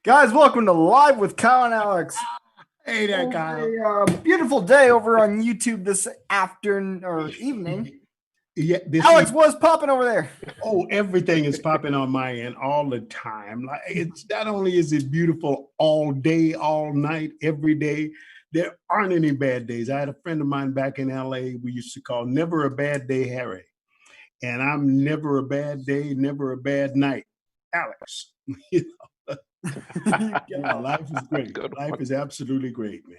Guys, welcome to Live with Kyle and Alex. Hey there, Kyle. A beautiful day over on YouTube this afternoon or evening. Yeah, Alex, what's popping over there? Oh, everything is popping on my end all the time. Like, it's not only is it beautiful all day, all night, every day. There aren't any bad days. I had a friend of mine back in LA we used to call Never a Bad Day Harry. And I'm never a bad day, never a bad night, Alex. Yeah, life is great. Life is absolutely great, man.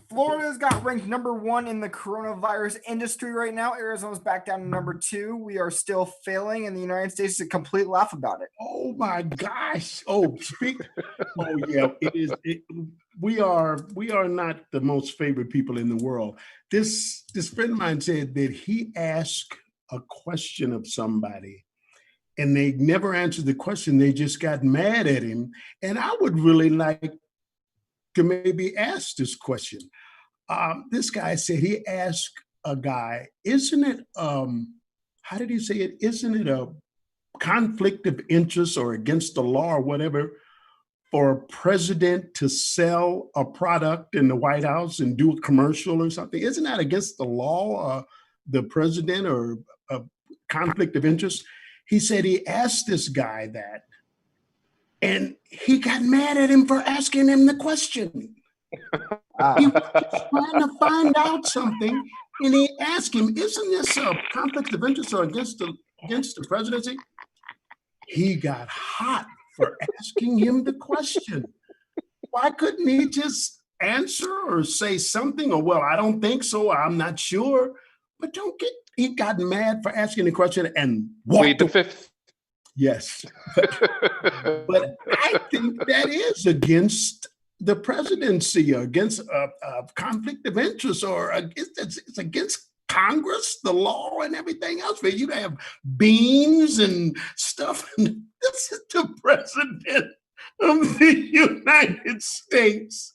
Florida's got ranked #1 in the coronavirus industry right now. Arizona's back down to #2. We are still failing, and the United States is a complete laugh about it. Oh my gosh! Oh, yeah, it is. We are not the most favorite people in the world. This friend of mine said that he asked a question of somebody, and they never answered the question. They just got mad at him. And I would really like to maybe ask this question. This guy said he asked a guy, isn't it, how did he say it? Isn't it a conflict of interest or against the law or whatever for a president to sell a product in the White House and do a commercial or something? Isn't that against the law, the president, or a conflict of interest? He said he asked this guy that, and he got mad at him for asking him the question. He was just trying to find out something, and he asked him, isn't this a conflict of interest or against the presidency? He got hot for asking him the question. Why couldn't he just answer or say something? Or, well, I don't think so, I'm not sure. But he got mad for asking the question and plead the fifth. Yes. But I think that is against the presidency, against a conflict of interest, or it's against Congress, the law, and everything else. For you to have beans and stuff. This is the president of the United States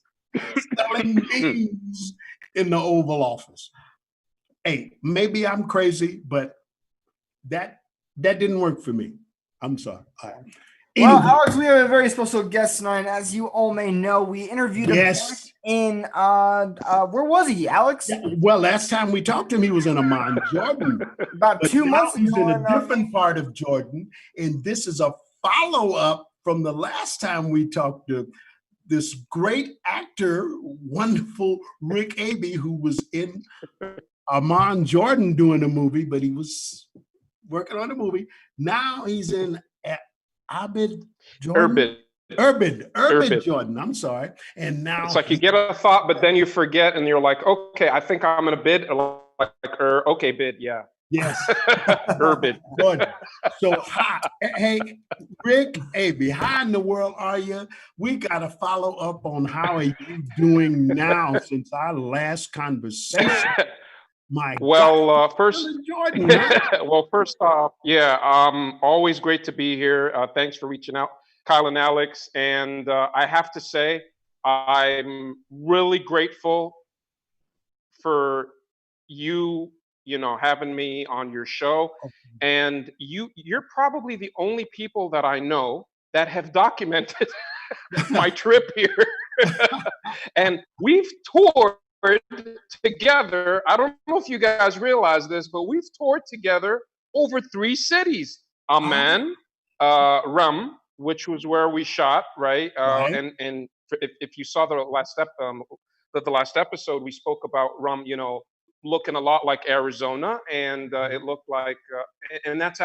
selling beans in the Oval Office. Hey, maybe I'm crazy, but that didn't work for me. I'm sorry. Well, Alex, we have a very special guest tonight. As you all may know, we interviewed him in where was he, Alex? Yeah, well, last time we talked to him, he was in Amman, Jordan. About 2 months ago. He's in a different part of Jordan, and this is a follow-up from the last time we talked to this great actor, wonderful Rick Abe, who was in Amman, Jordan, doing a movie, but he was working on a movie. Now he's in Abid, Jordan. Urbid, Jordan. I'm sorry. And now it's like you get a thought, but then you forget, and you're like, okay, I think I'm gonna bid. Okay, bid, yeah. Yes. Urbid. Good. So, hey, Rick Abe, how in the world are you? We got to follow up on how are you doing now since our last conversation. First off, always great to be here. Thanks for reaching out, Kyle and Alex. And I have to say, I'm really grateful for you having me on your show. Okay. And you're probably the only people that I know that have documented my trip here. And we've toured together. I don't know if you guys realize this, but we've toured together over 3 cities. Amman, Rum, which was where we shot, right? And if you saw the last episode, we spoke about Rum, looking a lot like Arizona, and it looked like, and that's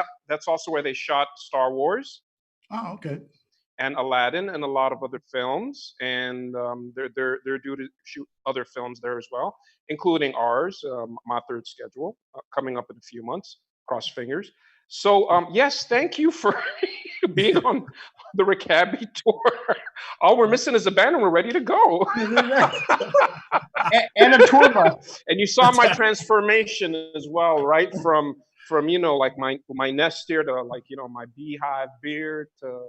also where they shot Star Wars. Oh, okay. And Aladdin and a lot of other films, and they're due to shoot other films there as well, including ours, my third schedule, coming up in a few months. Cross fingers. So yes, thank you for being on the Rick Abe tour. All we're missing is a band, and we're ready to go. and a tour bus. And you saw my transformation as well, right? From like my nest here to my beehive beard to.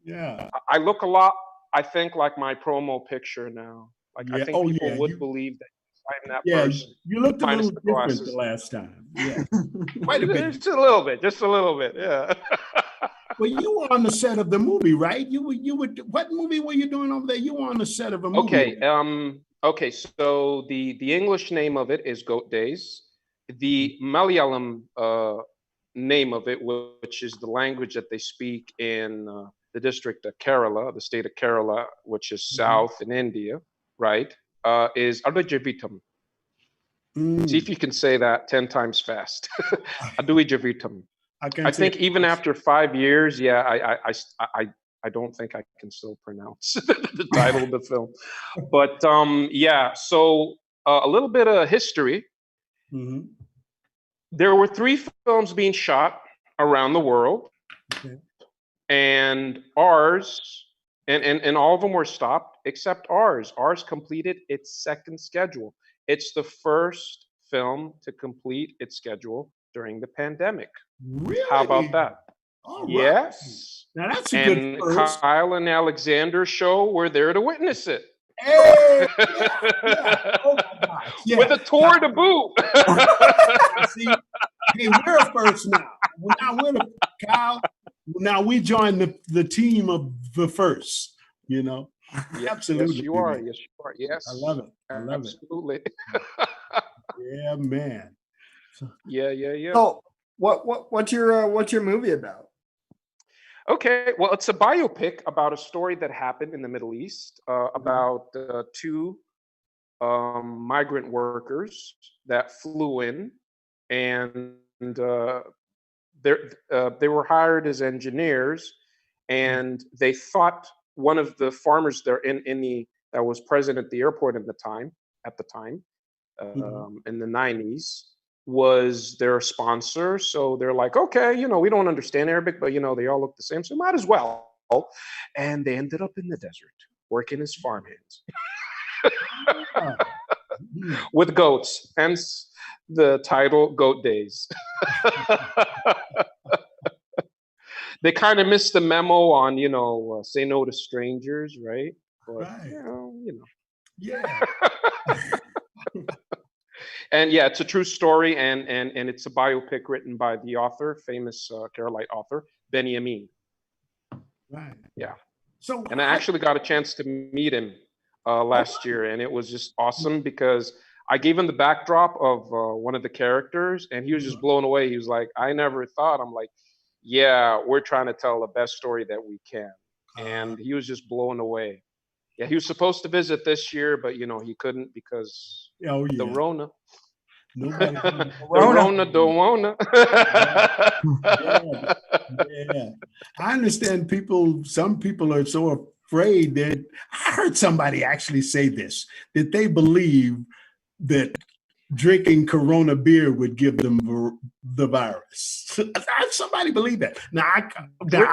Yeah, I look a lot, I think, like my promo picture now. Like, I think people would believe that I'm that person. You looked a little different the last time. Yeah, quite a bit. Just a little bit, yeah. Well, you were on the set of the movie, right? What movie were you doing over there? You were on the set of a movie. Okay, so the English name of it is Goat Days. The Malayalam name of it, which is the language that they speak in the district of Kerala, the state of Kerala, which is south in India, right, is Adujavitam. See if you can say that 10 times fast. Adujavitam. I think even after 5 years, yeah, I don't think I can still pronounce the title of the film. But yeah, so a little bit of history. Mhm. There were 3 films being shot around the world, Okay. and ours, and all of them were stopped except ours. Ours completed its second schedule. It's the first film to complete its schedule during the pandemic. Really? How about that? All right. Yes. Now that's a good And first. Kyle and Alexander's show were there to witness it. Hey, yeah. Oh my gosh. Yeah. With a tour to boot. See, hey, we're a first now. Now we're the Kyle. Now we join the team of the first. You know, absolutely. Yes, you are. man. Yes, you are. Yes. I love it. I love it. Absolutely. Yeah, man. Yeah. So what's your movie about? Okay, well, it's a biopic about a story that happened in the Middle East about 2 migrant workers that flew in, and they were hired as engineers, and they thought one of the farmers there that was present at the airport at the time, in the 90s, was their sponsor. So they're like, okay, we don't understand Arabic, but they all look the same, so might as well. And they ended up in the desert working as farmhands with goats, hence the title Goat Days. They kind of missed the memo on, say no to strangers, right? But, Right. Yeah. And yeah, it's a true story, and it's a biopic written by the author, famous Keralite author, Benny Amin. Right. Yeah. So And I actually got a chance to meet him last year, and it was just awesome because I gave him the backdrop of one of the characters, and he was just blown away. He was like, I never thought. I'm like, yeah, we're trying to tell the best story that we can. And he was just blown away. Yeah, he was supposed to visit this year, but he couldn't because oh the yeah. Rona. Nobody. The Rona don't wanna. Yeah. I understand some people are so afraid that I heard somebody actually say this, that they believe that drinking Corona beer would give them the virus. Somebody believe that. Now, I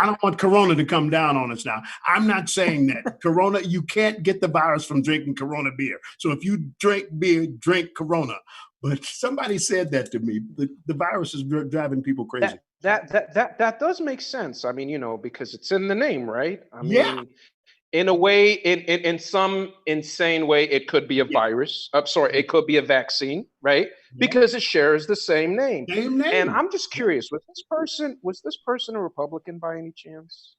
don't want Corona to come down on us now. I'm not saying that. Corona, you can't get the virus from drinking Corona beer. So if you drink beer, drink Corona. But somebody said that to me. The virus is driving people crazy. That does make sense. I mean, because it's in the name, right? I mean, Yeah. in a way, in some insane way, it could be a virus. I'm sorry, it could be a vaccine, right? Because it shares the same name. Same name. And I'm just curious, was this person a Republican by any chance?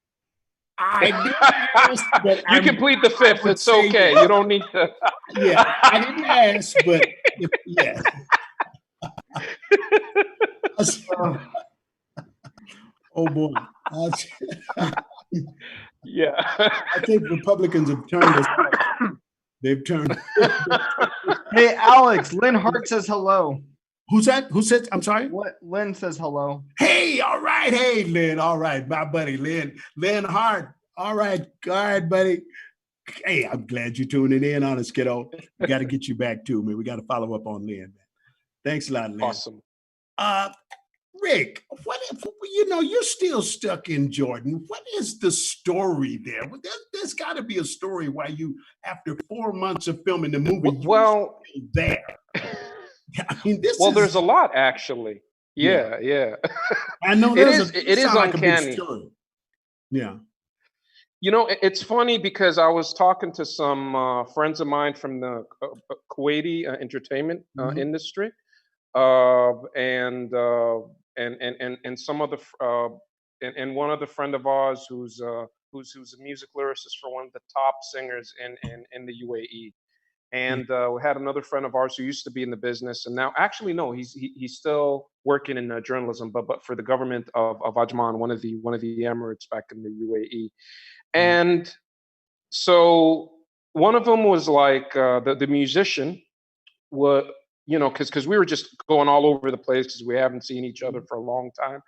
I didn't ask, but You can plead the fifth. It's okay. You don't need to. Yeah, I didn't ask, but yeah. Oh boy. Yeah. I think Republicans have turned us. They've turned. Hey, Alex, Lynn Hart says hello. Who's that? Who said? I'm sorry. What? Lynn says hello. Hey, all right. Hey, Lynn. All right, my buddy, Lynn. Lynn Hart. All right, buddy. Hey, I'm glad you're tuning in on us, kiddo. We got to get you back too, man. We got to follow up on Lynn, man. Thanks a lot, Lynn. Awesome. Rick, what if, you're still stuck in Jordan. What is the story there? There's got to be a story why you, after 4 months of filming the movie, you're still there. I mean, there's a lot actually. Yeah. I know it is like uncanny. A big story. Yeah. It's funny because I was talking to some friends of mine from the Kuwaiti entertainment industry, and some of the and one other friend of ours who's a music lyricist for one of the top singers in the UAE. And we had another friend of ours who used to be in the business, and now actually no, he's still working in journalism, but for the government of Ajman, one of the Emirates back in the UAE. And so one of them was like the musician, what because we were just going all over the place because we haven't seen each other for a long time,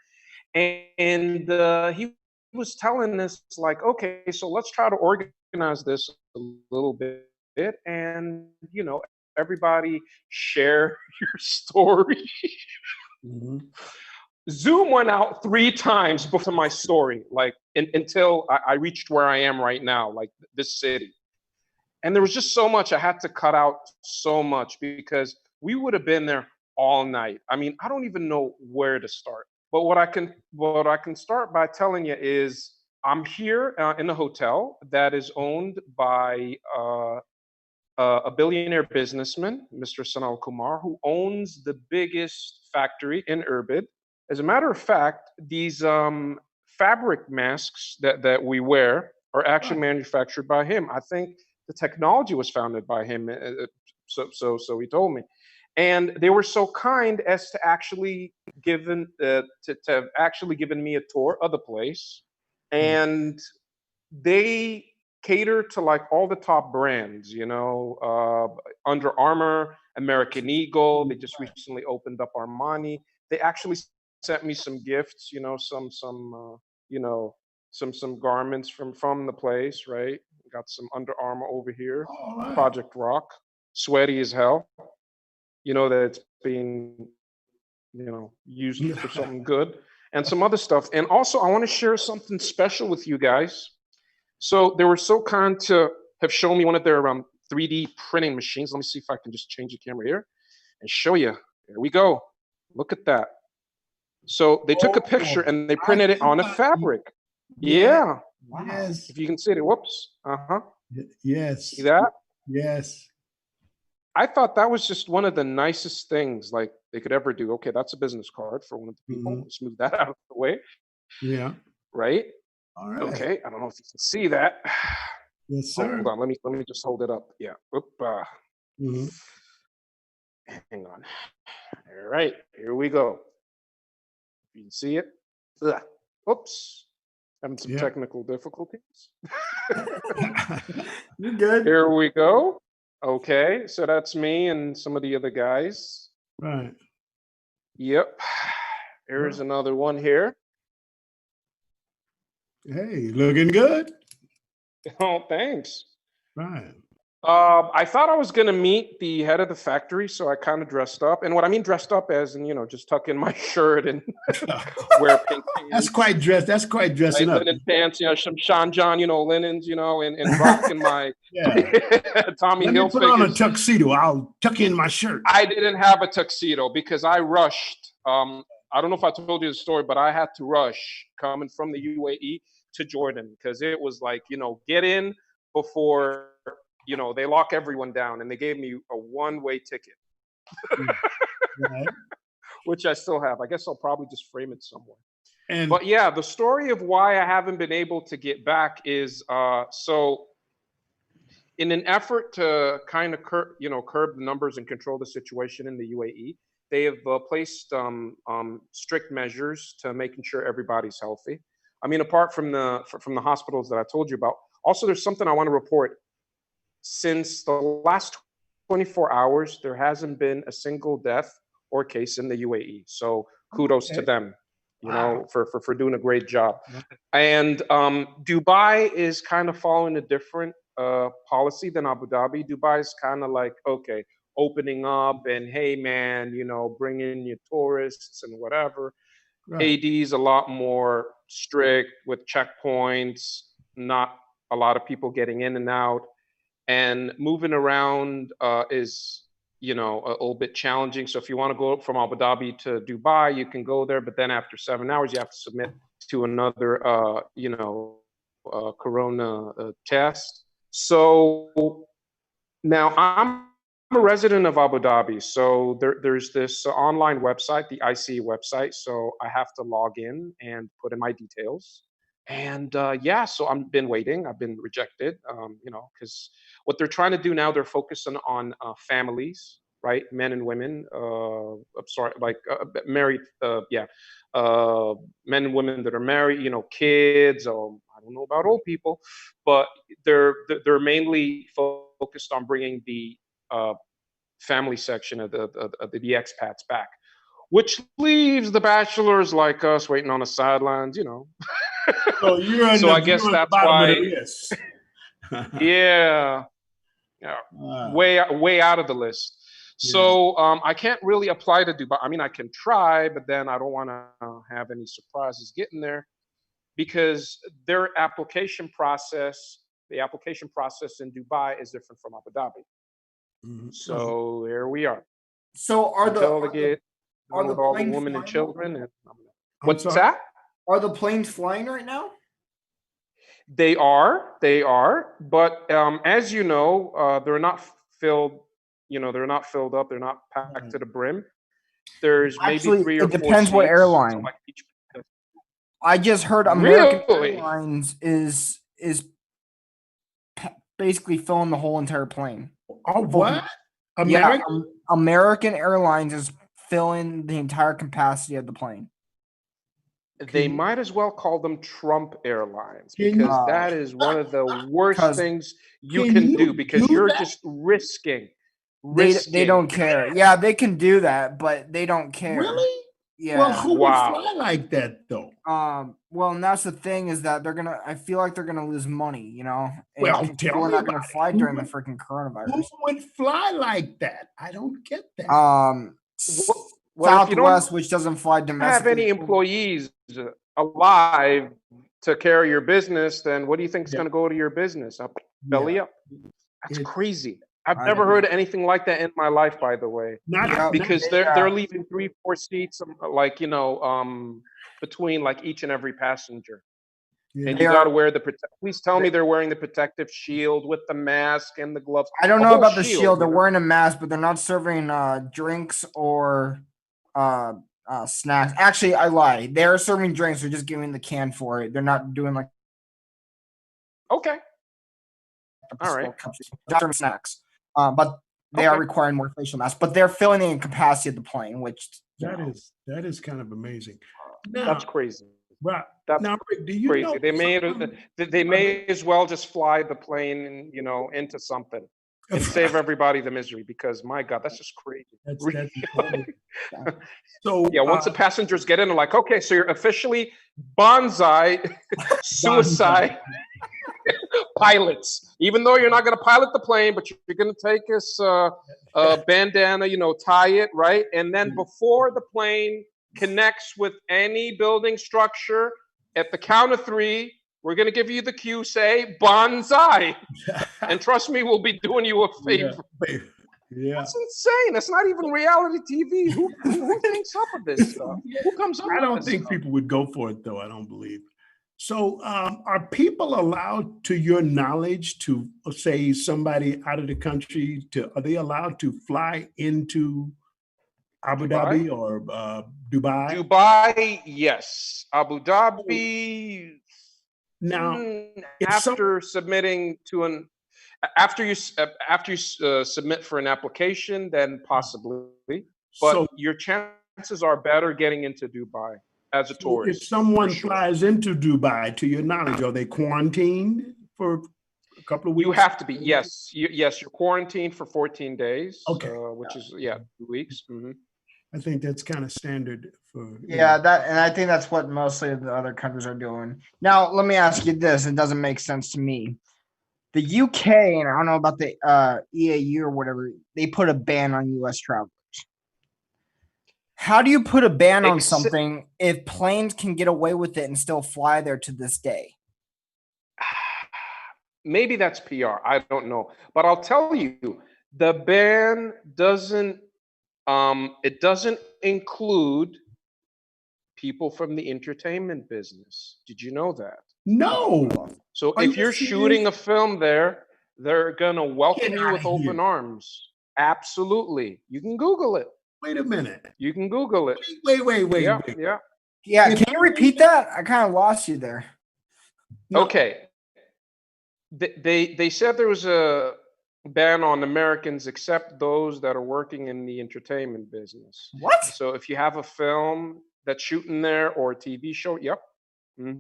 and he was telling us like, okay, so let's try to organize this a little bit, and everybody share your story. Mhm. Zoom went out 3 times before my story, like until I reached where I am right now, like this city. And there was just so much I had to cut out, so much, because we would have been there all night. I mean, I don't even know where to start. But what I can start by telling you is I'm here in a hotel that is owned by a billionaire businessman, Mr. Sanal Kumar, who owns the biggest factory in Irbid. As a matter of fact, these fabric masks that we wear are actually Right. manufactured by him. I think the technology was founded by him. So he told me, and they were so kind as to actually to have actually given me a tour of the place, Mm. and they cater to like all the top brands, Under Armour, American Eagle. They just recently opened up Armani. They actually sent me some gifts, you know, some garments from the place, right? Got some Under Armour over here, All right. Project Rock, sweaty as hell. You know that it's being, used for something good, and some other stuff. And also, I want to share something special with you guys. So they were so kind to have shown me one of their 3D printing machines. Let me see if I can just change the camera here and show you. Here we go. Look at that. So they took a picture Oh, and they I printed it think on a fabric. yeah, Yeah. Wow. yes, If you can see it. Whoops. Uh-huh. yes, See that? yes. I thought that was just one of the nicest things like they could ever do. Okay, that's a business card for one of the people. Mhm. Let's move that out of the way. Yeah. Right? All right. Okay. I don't know if you can see that. Yes, Hold sir. on. Let me just hold it up. Yeah. Oop, Mhm. hang on. All right, here we go. You can see it. Ugh. Oops. Having some Yeah. technical difficulties. You're good. Here we go. Okay, so that's me and some of the other guys. Right. Yep. Here's Right. another one here. Hey, looking good. Oh, thanks. Right. I thought I was gonna meet the head of the factory, so I kind of dressed up. And what I mean dressed up as, and just tuck in my shirt and wear pink That's pants, quite dressed. That's quite dressing right? up. Linen pants, some Sean John, linens, and rocking my Yeah. Tommy Let me put on a Hilfigers. tuxedo. I'll tuck in my shirt. I didn't have a tuxedo because I rushed. I don't know if I told you the story, but I had to rush coming from the UAE to Jordan because it was like, get in before, they lock everyone down, and they gave me a one-way ticket, Right. which I still have. I guess I'll probably just frame it somewhere. And But yeah, the story of why I haven't been able to get back is so in an effort to kind of curb the numbers and control the situation in the UAE, they have placed strict measures to making sure everybody's healthy. I mean, apart from the hospitals that I told you about, also there's something I want to report. Since the last 24 hours, there hasn't been a single death or case in the UAE. So kudos to okay. them, Wow. for doing a great job. Right. And Dubai is kind of following a different policy than Abu Dhabi. Dubai is kind of like, okay, opening up and hey, man, bring in your tourists and whatever. Right. AD is a lot more strict with checkpoints, not a lot of people getting in and out. And moving around is, a little bit challenging. So if you want to go from Abu Dhabi to Dubai, you can go there. But then after 7 hours, you have to submit to another, corona test. So now I'm a resident of Abu Dhabi, so there's this online website, the IC website. So I have to log in and put in my details. And yeah, so I've been waiting. I've been rejected, because what they're trying to do now, they're focusing on families, right? Men and women. I'm sorry, like married. Yeah, men and women that are married. Kids. I don't know about old people, but they're mainly focused on bringing the family section of the expats back, which leaves the bachelors like us waiting on the sidelines. So you're So I guess you're on the that's bottom of why. the list. Yeah, yeah, Wow. way out of the list. Yeah. So I can't really apply to Dubai. I mean, I can try, but then I don't want to have any surprises getting there because the application process in Dubai is different from Abu Dhabi. Mhm. So here we are So until they get are done the with all the planes women and flying? children. And I'm what's sorry? that? Are the planes flying right now? They are, but as you know, they're not filled. They're not filled up. They're not packed to the brim. There's maybe Actually, 3 or it 4 depends what seats. So airline. like each. I just heard American Really? Airlines is basically filling the whole entire plane. Oh, what? Yeah, American? American Airlines is filling the entire capacity of the plane. They you- might as well call them Trump Airlines Can you- because that is one of the worst 'Cause things you Can can you do because do you're that? just risking. They don't care. Yeah, they can do that, but they don't care. Really? Yeah. Well, who Wow. would fly like that though? Well, and that's the thing is that I feel like they're gonna lose money, and Well, people tell are me not gonna about it. fly Who during the would- freaking Who coronavirus. would fly like that? I don't get that. Well, if you don't Southwest, which doesn't fly have domestically. any employees alive to carry your business, then what do you think is Yeah. going to go to your business? Up, belly Yeah. up. That's It's- crazy. I've I never know. heard anything like that in my life, by the way. Not, Yeah, not- Because they, they're leaving 3, 4 seats, between like each and every passenger, yeah. and They you are- got to wear the Please tell me they're wearing the protective shield with the mask and the gloves. I don't A know whole about the shield. They're you know? wearing a mask, but they're not serving drinks or snacks. Actually, I lied. They're serving drinks. They're just giving the can for it. They're not doing like Okay. All right. They're serving snacks. But they are Okay. requiring more facial masks. But they're filling the capacity of the plane, which That is kind of amazing. Now, That's crazy. right. That's Now, Rick, do you crazy. know They may as well just fly the plane, into something and save everybody the misery because my God, that's just crazy. That's Really? incredible. So Yeah, once the passengers get in, they're like, okay, so you're officially bonsai suicide pilots. Even though you're not going to pilot the plane, but you're going to take us bandana, tie it, right? And then before the plane connects with any building structure, at the count of 3, we're going to give you the cue, say bonsai. And trust me, we'll be doing you a favor. Yeah. That's insane. That's not even reality TV. Who thinks up with this stuff? Who comes up I with don't this think stuff? people would go for it, though. I don't believe. So, are people allowed, to your knowledge, to say somebody out of the country? Are they allowed to fly into Abu Dubai? Dhabi or Dubai? Dubai, yes. Abu Dhabi, Now, if after submitting to an after you submit for an application, then possibly. But so, your chances are better getting into Dubai as a if tourist. someone for sure. flies into Dubai, to your knowledge, are they quarantined for a couple of weeks? You have to be, yes. Yes, you're quarantined for 14 days. Okay. Which is 2 weeks. Mhm. I think that's kind of standard for. Yeah, and I think that's what mostly the other countries are doing. Now, let me ask you this. It doesn't make sense to me. The UK, and I don't know about the EAU or whatever, they put a ban on US travelers. How do you put a ban on something if planes can get away with it and still fly there to this day? Maybe that's PR. I don't know. But I'll tell you, the ban doesn't include people from the entertainment business. Did you know that? No. So Are if you you're serious? shooting a film there, they're gonna welcome Get you outta with open here. arms. Absolutely. You can Google it. Wait a minute. You can Google it. Wait. Yeah, yeah. Yeah, If- can you repeat that? I kind of lost you there. No. Okay. They said there was a ban on Americans except those that are working in the entertainment business. What? So if you have a film that's shooting there or a TV show, yep. Oh,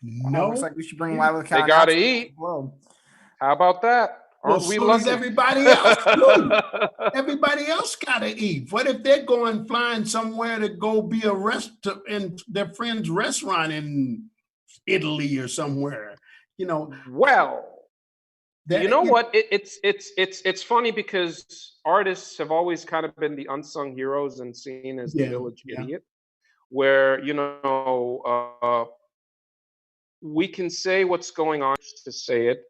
No. looks like we should bring Live with They Cal gotta Naps to the eat. world. How about that? Well, Aren't we so does lucky? everybody else too. Everybody else gotta eat. What if they're going flying somewhere to go be a in their friend's restaurant in Italy or somewhere? You know, Well, that, you know what? It's funny because artists have always kind of been the unsung heroes and seen as the Yeah, village yeah. idiot, where we can say what's going on to say it,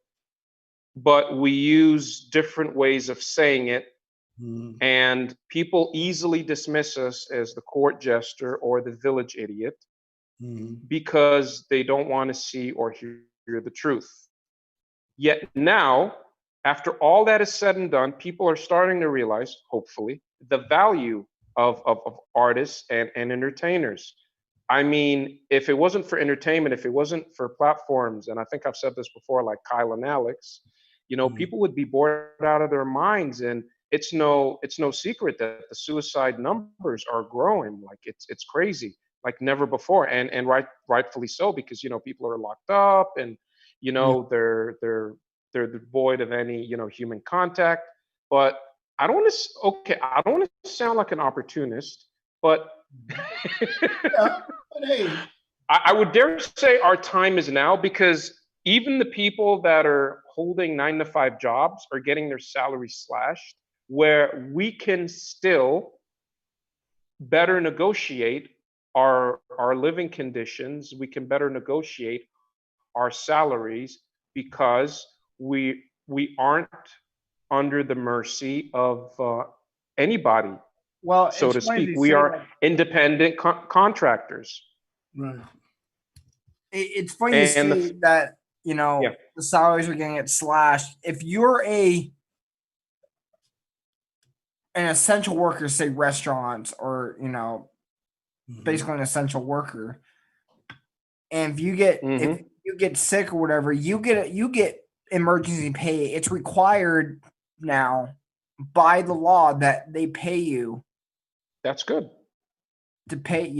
but we use different ways of saying it, Mhm. and people easily dismiss us as the court jester or the village idiot Mhm. because they don't want to see or hear the truth. Yet now, after all that is said and done, people are starting to realize, hopefully, the value of artists and entertainers. I mean, if it wasn't for entertainment, if it wasn't for platforms, and I think I've said this before, like Kyle and Alex, Mhm. people would be bored out of their minds. And it's no secret that the suicide numbers are growing. Like it's crazy, like never before, and rightfully so, because people are locked up, and Yeah. they're devoid of any human contact. But I don't want to. Okay, I don't want to sound like an opportunist, but Yeah, but hey, I would dare say our time is now, because even the people that are holding 9 to 5 jobs are getting their salary slashed, where we can still better negotiate our living conditions. We can better negotiate our salaries because we aren't under the mercy of anybody, Well, so it's to funny speak. they We say are that. independent contractors. right. It's funny you And say that, Yeah. the salaries are getting it slashed. If you're an essential worker, say restaurants, or Mhm. basically an essential worker, and if you get sick or whatever, you get emergency pay. It's required now by the law that they pay you That's good. to pay.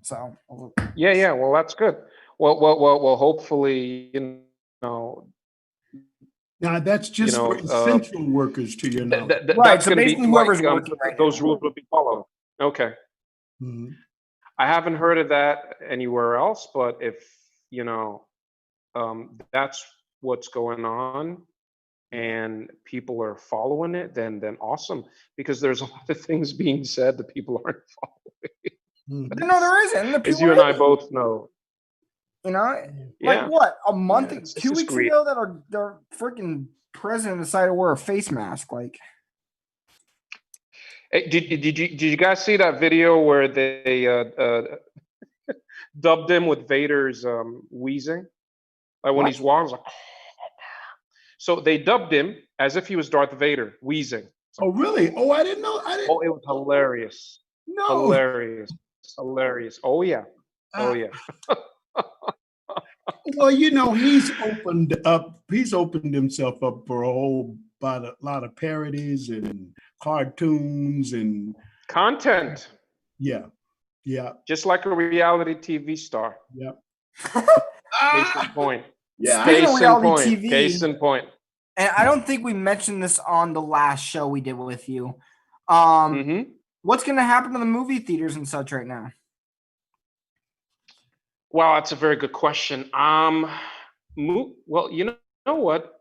So Yeah. Well, that's good. Well. Hopefully, Now that's just for essential workers, to your knowledge. Right, That's so going to be basically whoever's like, working right those now. rules will be followed. Okay. Mhm. I haven't heard of that anywhere else, but if that's what's going on and people are following it, then awesome, because there's a lot of things being said that people aren't following. Mhm. no, there isn't. The As people you and I idiots. both know. Like Yeah. what? A month, Yeah, it's 2 just weeks greed. ago, that our freaking president decided to wear a face mask. Like, Hey, did you guys see that video where they dubbed him with Vader's wheezing? Like when What? he's walking, like, so they dubbed him as if he was Darth Vader, wheezing. Oh, really? Oh, I didn't know. Oh, it was hilarious. No. Hilarious. Oh yeah. Oh yeah. Well, he's opened himself up for a lot of parodies and cartoons and Content. yeah. Just like a reality TV star. Yeah. Case in point. Yeah. Speaking of Case in reality point. TV, Case in point. and I don't think we mentioned this on the last show we did with you. Mm-hmm. What's going to happen to the movie theaters and such right now? Wow, that's a very good question. Well, you know what?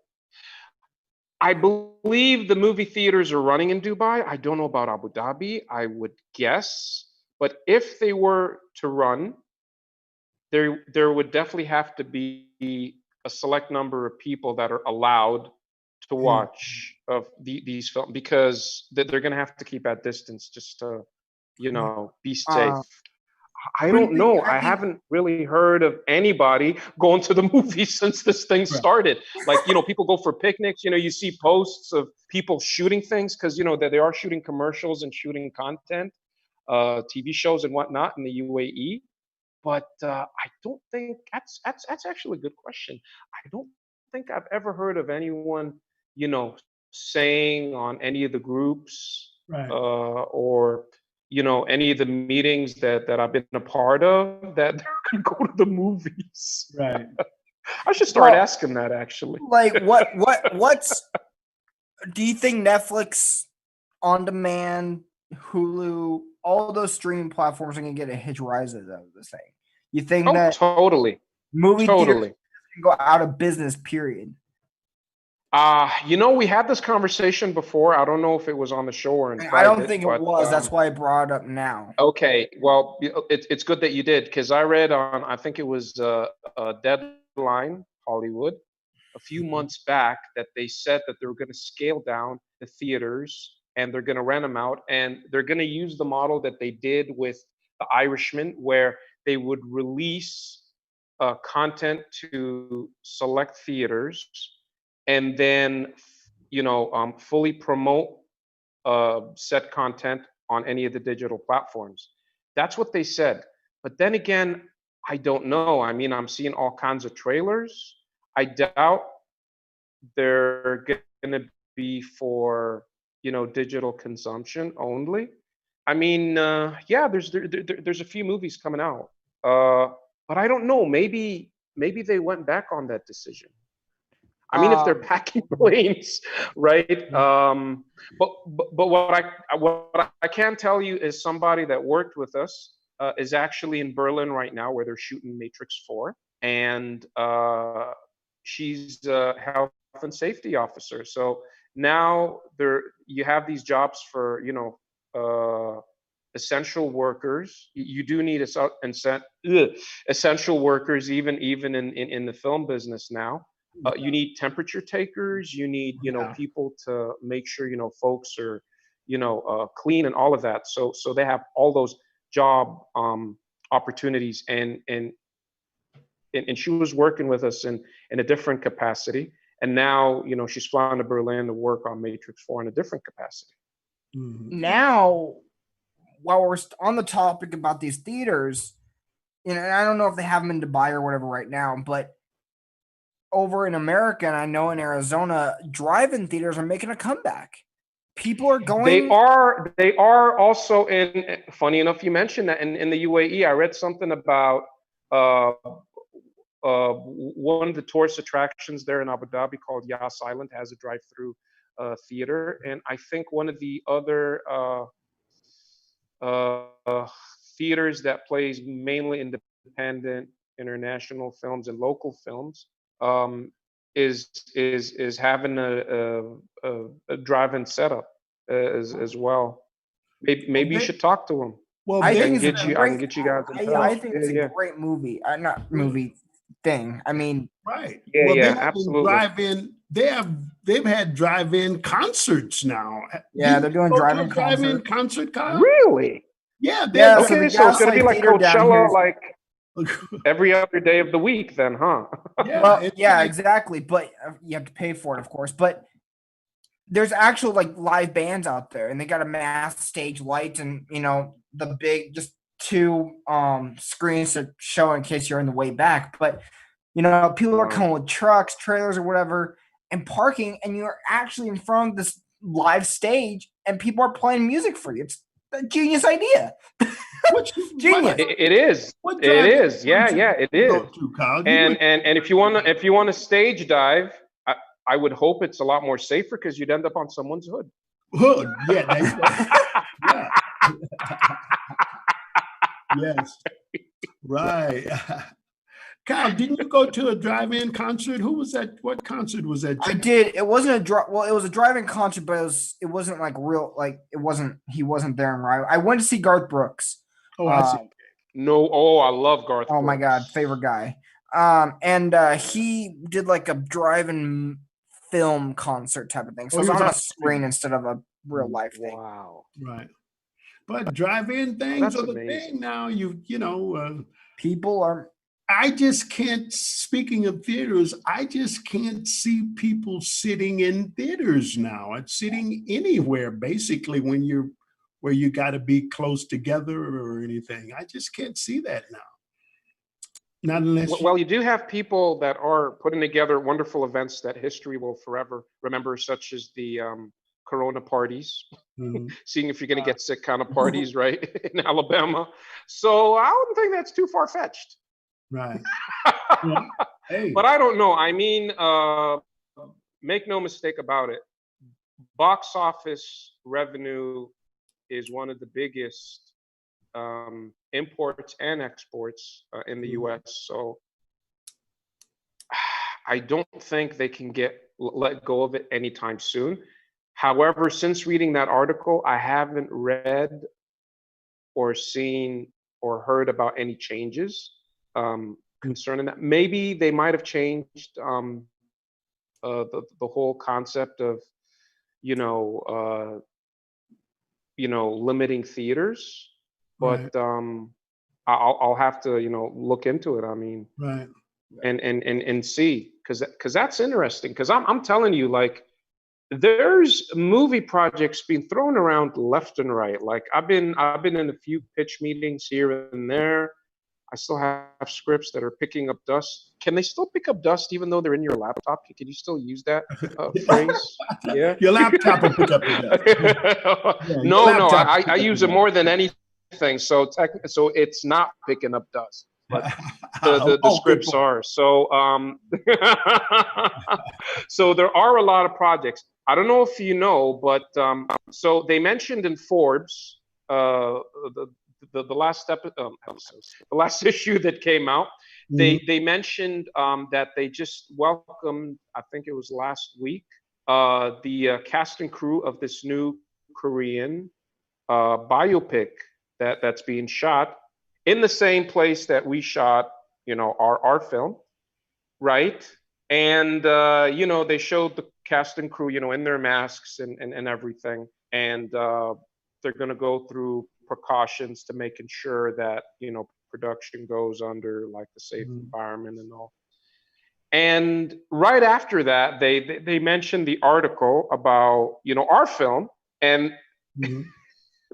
I believe the movie theaters are running in Dubai. I don't know about Abu Dhabi. I would guess, but if they were to run, there would definitely have to be a select number of people that are allowed to watch of these films, because they're going to have to keep at distance just to, be safe. I don't know. I haven't really heard of anybody going to the movies since this thing started. Like, people go for picnics. You see posts of people shooting things because, they are shooting commercials and shooting content, TV shows and whatnot in the UAE. But I don't think that's actually a good question. I don't think I've ever heard of anyone, saying on any of the groups Right. or any of the meetings that I've been a part of that they're gonna go to the movies. Right. I should start asking that actually. Like what's do you think Netflix, On Demand, Hulu, all those streaming platforms are gonna get a huge rise out of this thing? You think that totally movie theaters can go out of business, period? We had this conversation before. I don't know if it was on the show or in private. I don't think it was. That's why I brought it up now. Okay, well, it's good that you did because I read on, I think it was Deadline Hollywood a few months back that they said that they were going to scale down the theaters and they're going to rent them out, and they're going to use the model that they did with The Irishman, where they would release content to select theaters and then fully promote set content on any of the digital platforms. That's what they said. But then again, I don't know. I mean, I'm seeing all kinds of trailers. I doubt they're going to be for digital consumption only. I mean, there's a few movies coming out, but I don't know. Maybe they went back on that decision. I mean, if they're packing planes, right? But what I can tell you is somebody that worked with us is actually in Berlin right now, where they're shooting Matrix 4, and she's a health and safety officer. So now you have these jobs for essential workers. You do need essential workers, even in the film business now. You need temperature takers. You need people to make sure folks are clean and all of that. So they have all those job opportunities, and she was working with us in a different capacity, and now she's flying to Berlin to work on Matrix 4 in a different capacity. Now, while we're on the topic about these theaters, and I don't know if they have them in Dubai or whatever right now, but over in America, and I know in Arizona, drive-in theaters are making a comeback. People are going. They are also in. Funny enough, you mentioned that in the UAE. I read something about one of the tourist attractions there in Abu Dhabi called Yas Island has a drive-through theater, and I think one of the other theaters that plays mainly independent international films and local films is having a drive-in setup as well. Maybe you should talk to them. Well, I can think get you guys. I think it's a great movie. Not movie thing. I mean, right? Yeah, absolutely. They've had drive-in concerts now. Yeah, they're doing drive-in concert. Really? Yeah. Okay, so it's gonna be like Coachella, like every other day of the week, then, huh? Yeah, exactly. But you have to pay for it, of course. But there's actual live bands out there, and they got a mass stage lights, and the big just two screens to show in case you're on the way back. But people are coming with trucks, trailers, or whatever, and parking, and you're actually in front of this live stage, and people are playing music for you. It's a genius idea. Genius. It is. It is. Yeah, it is. And if you want to stage dive, I would hope it's a lot more safer because you'd end up on someone's hood. Yeah. Yeah. Yes. Right. Kyle, didn't you go to a drive-in concert? Who was that? What concert was that? I did. It wasn't it was a drive-in concert, but it wasn't real. He wasn't there in Rye. I went to see Garth Brooks. Oh, I see. I love Garth Brooks. Oh my God, favorite guy. And he did a drive-in film concert type of thing. So it was on a screen instead of a real life thing. Wow. Right. But drive-in things that's are the amazing. thing now. People are. I just can't, speaking of theaters, I just can't see people sitting in theaters now. It's sitting anywhere basically when you're where you got to be close together or anything. I just can't see that now. Not unless you, Well, you do have people that are putting together wonderful events that history will forever remember, such as the Corona parties, Mhm. seeing if you're going to get sick kind of parties, right, in Alabama. So I wouldn't think that's too far fetched. Right. Yeah. Hey. But I don't know. I mean, make no mistake about it. Box office revenue is one of the biggest imports and exports in the Mhm. U.S. So I don't think they can let go of it anytime soon. However, since reading that article, I haven't read or seen or heard about any changes concerning that. Maybe they might have changed the whole concept of you know uh, limiting theaters, Right. but I'll have to look into it. I mean, Right. and see, because that's interesting. Because I'm telling you, like, there's movie projects being thrown around left and right. Like I've been in a few pitch meetings here and there. I still have scripts that are picking up dust. Can they still pick up dust even though they're in your laptop? Can you still use that phrase? Yeah. Your laptop will pick up the dust. Yeah, your No, laptop will I pick up use it the more than anything. So it's not picking up dust, but dust. the Oh, good scripts point. are. So so there are a lot of projects. I don't know if you know, but so they mentioned in Forbes the the last episodes, the last issue that came out. Mhm. They mentioned that they just welcomed, I think it was last week, the cast and crew of this new Korean biopic that's being shot in the same place that we shot, our film, right? And they showed the cast and crew, in their masks and everything, and they're going to go through precautions to making sure that production goes under like the safe Mhm. environment and all. And right after that, they mentioned the article about our film, and Mhm.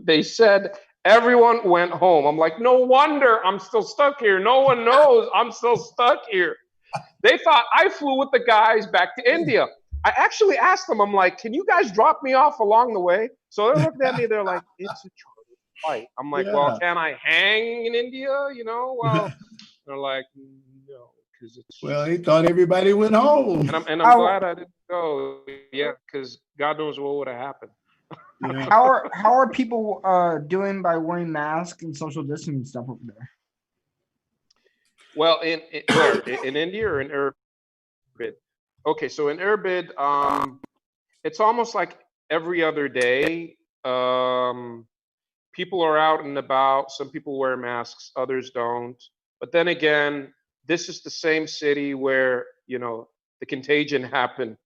they said everyone went home. I'm like, no wonder I'm still stuck here. No one knows I'm still stuck here. They thought I flew with the guys back to India. I actually asked them, I'm like, can you guys drop me off along the way? So they looked at me, they're like, it's a charter flight. I'm like, well, Yeah. can I hang in India? Well, they're like, no, because it's Well, just he too thought everybody went home. and I'm How glad I didn't go. Yeah, because God knows what would have happened. Yeah. how are people doing by wearing masks and social distancing stuff over there? Well, in where? In India or in Irbid? Okay, so in Irbid, it's almost like every other day. People are out and about. Some people wear masks, others don't. But then again, this is the same city where the contagion happened,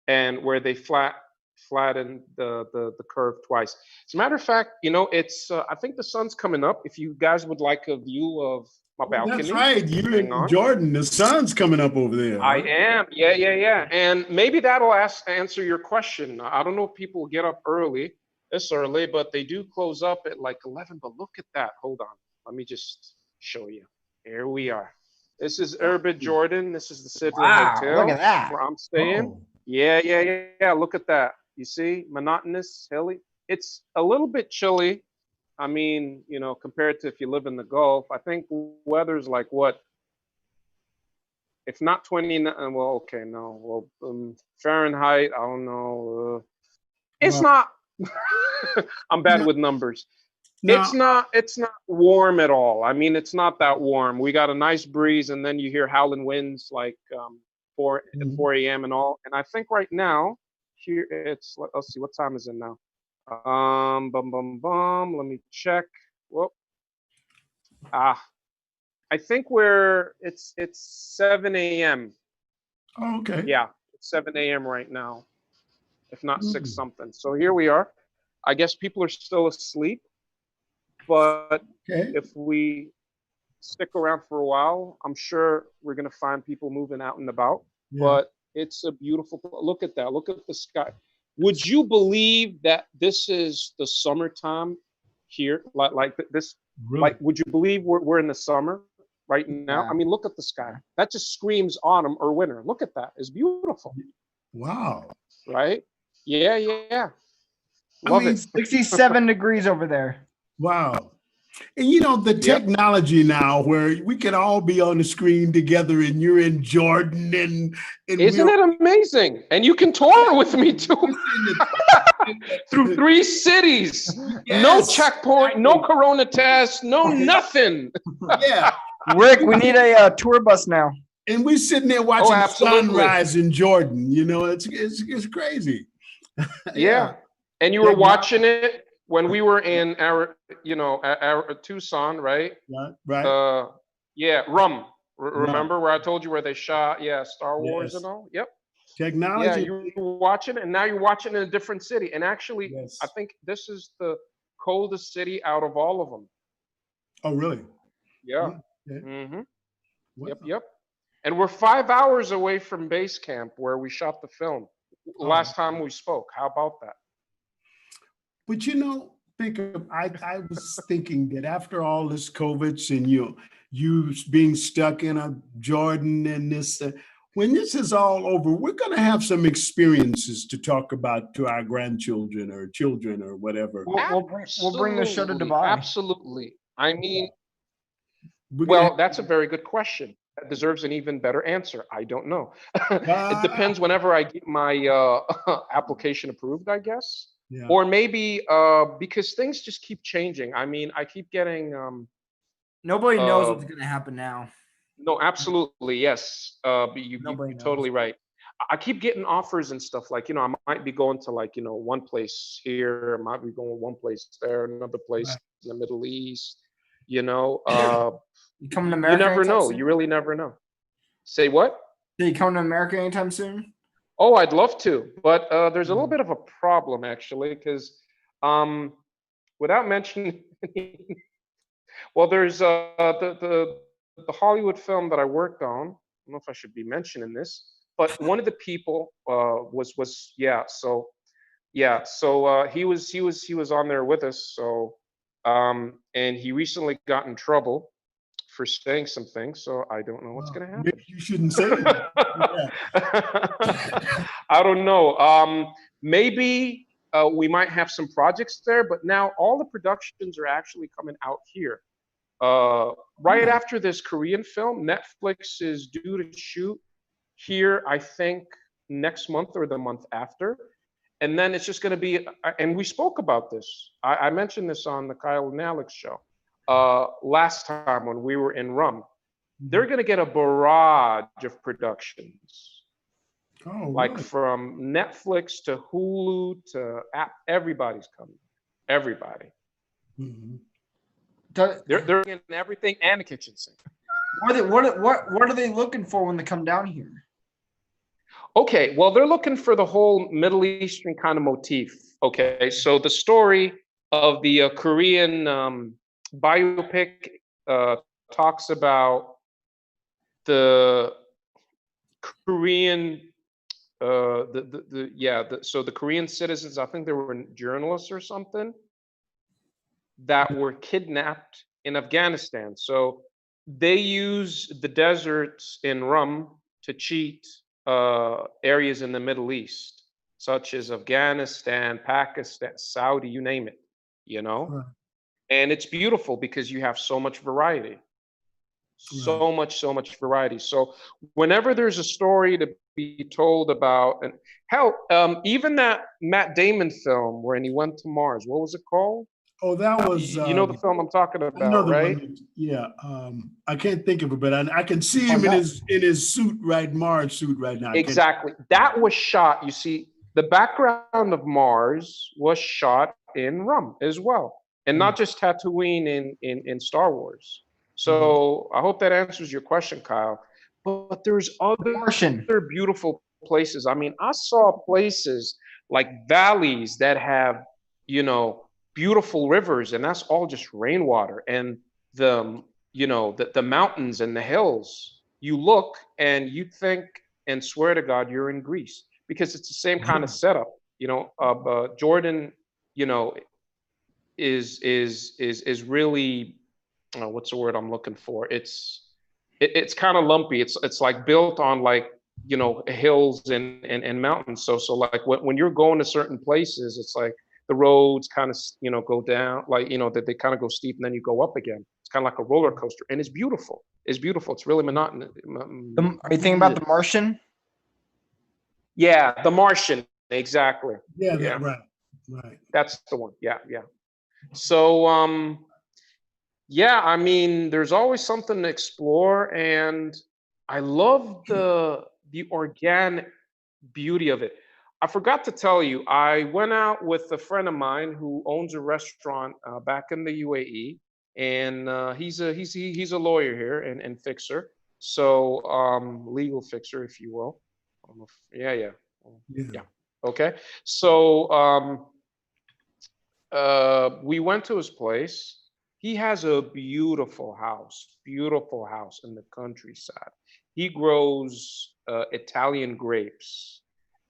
and where they flattened the curve twice. As a matter of fact, it's I think the sun's coming up. If you guys would like a view of my Oh, that's balcony, right. You're hang in on. Jordan. The sun's coming up over there, I huh? am. Yeah, yeah, yeah. And maybe that'll answer your question. I don't know if people get up this early, but they do close up at like 11. But look at that. Hold on. Let me just show you. Here we are. This is Irbid, Jordan. This is the Sidra Wow, look at Hotel that. where I'm staying. Oh, Yeah, yeah, yeah, yeah. Look at that. You see, monotonous, hilly. It's a little bit chilly. I mean, compared to if you live in the Gulf, I think weather's like what, if not 29, well, okay, no, well, Fahrenheit, I don't know. It's well, not. I'm bad now, with numbers. It's now, not. It's not warm at all. I mean, it's not that warm. We got a nice breeze, and then you hear howling winds like 4 at mhm. 4 a.m. and all. And I think right now here it's. Let's see, what time is it now? Bum bum bum. Let me check. Well, ah, I think it's 7 a.m. Oh, okay. Yeah, it's 7 a.m. right now, if not six Mm. something. So here we are. I guess people are still asleep. but Okay. if we stick around for a while, I'm sure we're going to find people moving out and about. Yeah. But it's a beautiful. Look at that. Look at the sky. Would you believe that this is the summertime here? Like this. Really? Like, would you believe we're in the summer right now? Yeah. I mean, look at the sky. That just screams autumn or winter. Look at that. It's beautiful, Wow. right? Yeah, yeah. I Love mean, it. 67 degrees over there. wow. And you know, the Yep. technology now where we can all be on the screen together and you're in Jordan and Isn't we're it amazing? And you can tour with me too through 3 cities. No Yes. checkpoint, no corona test, no nothing. Yeah. Rick, we need a tour bus now. And we're sitting there watching absolutely. sunrise in Jordan. You know, it's crazy. Yeah. And you were watching it when we were in our Tucson, right? Right. Yeah, Rum. Remember where I told you where they shot, Star Wars Yes. and all? Yep. Technology. Yeah, you were watching it, and now you're watching in a different city. And actually, Yes. I think this is the coldest city out of all of them. Oh, really? Yeah. Yeah. Mm-hmm. Wow. Yep. And we're 5 hours away from base camp where we shot the film. Last time we spoke. How about that? But you know, I was thinking that after all this COVID and you being stuck in a Jordan and this, when this is all over, we're going to have some experiences to talk about to our grandchildren or children or whatever. We'll bring the show to Absolutely, Dubai. Absolutely. I mean, We're gonna well, that's a very good question. That deserves an even better answer. I don't know. It depends whenever I get my application approved, I guess. yeah. Or maybe because things just keep changing. I mean, I keep getting Nobody knows what's going to happen now. no, absolutely, yes. But you're Nobody knows. totally right. I keep getting offers and stuff like, I might be going to like, one place here, I might be going one place there, another place in the Middle East, You coming to you America? never anytime know. soon? You really never know. Say what? Are you coming to America anytime soon? Oh, I'd love to, but there's a little bit of a problem actually, because without mentioning, well, there's the Hollywood film that I worked on. I don't know if I should be mentioning this, but one of the people was he was on there with us. So and he recently got in trouble for saying some things. So I don't know what's going to happen. Maybe you shouldn't say that. Yeah. I don't know. Maybe we might have some projects there, but now all the productions are actually coming out here. Right after this Korean film, Netflix is due to shoot here, I think, next month or the month after. And then it's just going to be, and we spoke about this. I mentioned this on the Kyle and Alex show last time when we were in Rum. They're going to get a barrage of productions. Oh, Like really? from Netflix to Hulu to app, everybody's coming. Everybody. Mhm. They're getting everything and the kitchen sink. What are they looking for when they come down here? Okay, well, they're looking for the whole Middle Eastern kind of motif. Okay, so the story of the Korean biopic talks about the Korean, so the Korean citizens, I think they were journalists or something, that were kidnapped in Afghanistan. So they use the deserts in Rum to cheat areas in the Middle East, such as Afghanistan, Pakistan, Saudi, you name it, Right. And it's beautiful because you have so much variety. So much variety. So whenever there's a story to be told about, and hell, even that Matt Damon film when he went to Mars, what was it called? Oh, that was. You know the film I'm talking I know about, the right? one. Yeah. I can't think of it, but I can see him in his suit, right? Mars suit right now. Exactly. That was shot. You see, the background of Mars was shot in Rum as well, and not just Tatooine in Star Wars. So I hope that answers your question, Kyle. But there's other beautiful places. I mean, I saw places like valleys that have, beautiful rivers, and that's all just rainwater. And the the mountains and the hills, you look and you think and swear to God you're in Greece, because it's the same kind of setup. Jordan, you know, is really, what's the word I'm looking for? It's kind of lumpy. It's like built on like, hills and mountains. So like when you're going to certain places, it's like the roads kind of go down, like that they kind of go steep and then you go up again. It's kind of like a roller coaster, and it's beautiful. It's beautiful. It's really monotonous. Are you thinking about The Martian? Yeah, The Martian. Exactly. Yeah. Right. That's the one. Yeah. So yeah, I mean, there's always something to explore, and I love the organic beauty of it. I forgot to tell you, I went out with a friend of mine who owns a restaurant back in the UAE, and he's a lawyer here and fixer, so legal fixer, if you will. Yeah. Okay, so we went to his place. He has a beautiful house in the countryside. He grows Italian grapes.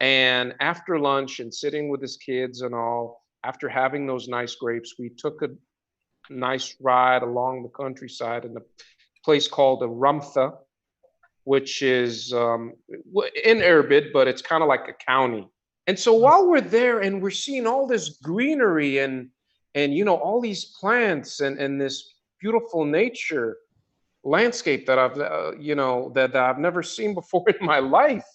And after lunch and sitting with his kids and all, after having those nice grapes, we took a nice ride along the countryside in a place called Ramtha, which is in Erbil, but it's kind of like a county. And so while we're there and we're seeing all this greenery and all these plants and this beautiful nature landscape that I've that I've never seen before in my life,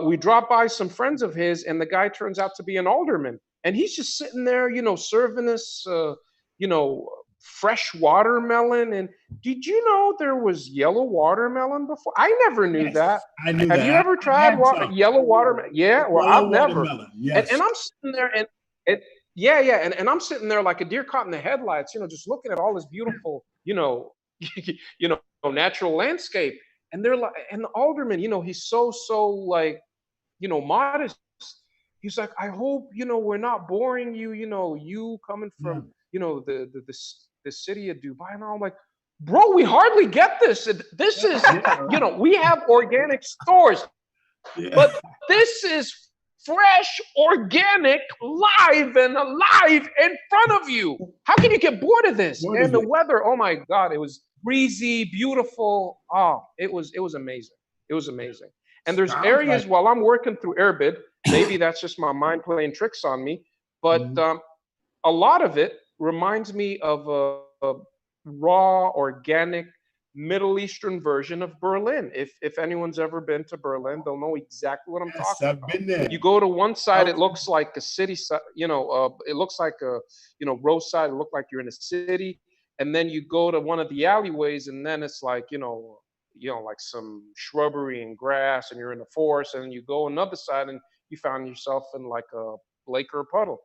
we dropped by some friends of his, and the guy turns out to be an alderman, and he's just sitting there, serving us, fresh watermelon. And did you know there was yellow watermelon before? I never knew that. I knew Have that. you ever tried yellow watermelon? Yeah, well, I've never. Yes. And I'm sitting there and I'm sitting there like a deer caught in the headlights, just looking at all this beautiful, natural landscape. And they're like, and the alderman, he's so like, modest. He's like, I hope, we're not boring you, you coming from, the city of Dubai. And I'm like, bro, we hardly get this. This is, we have organic stores, but this is fresh, organic, live and alive in front of you. How can you get bored of this? And the weather, oh my God, it was breezy, beautiful. Oh, it was amazing. It was amazing. And there's areas while I'm working through Erbil, maybe that's just my mind playing tricks on me, but a lot of it reminds me of a raw, organic Middle Eastern version of Berlin. If anyone's ever been to Berlin, they'll know exactly what I'm talking about. I've been there. You go to one side, it looks like a city, it looks like a, roadside, it looks like you're in a city. And then you go to one of the alleyways, and then it's like, like some shrubbery and grass, and you're in the forest. And then you go another side, and you found yourself in like a lake or a puddle.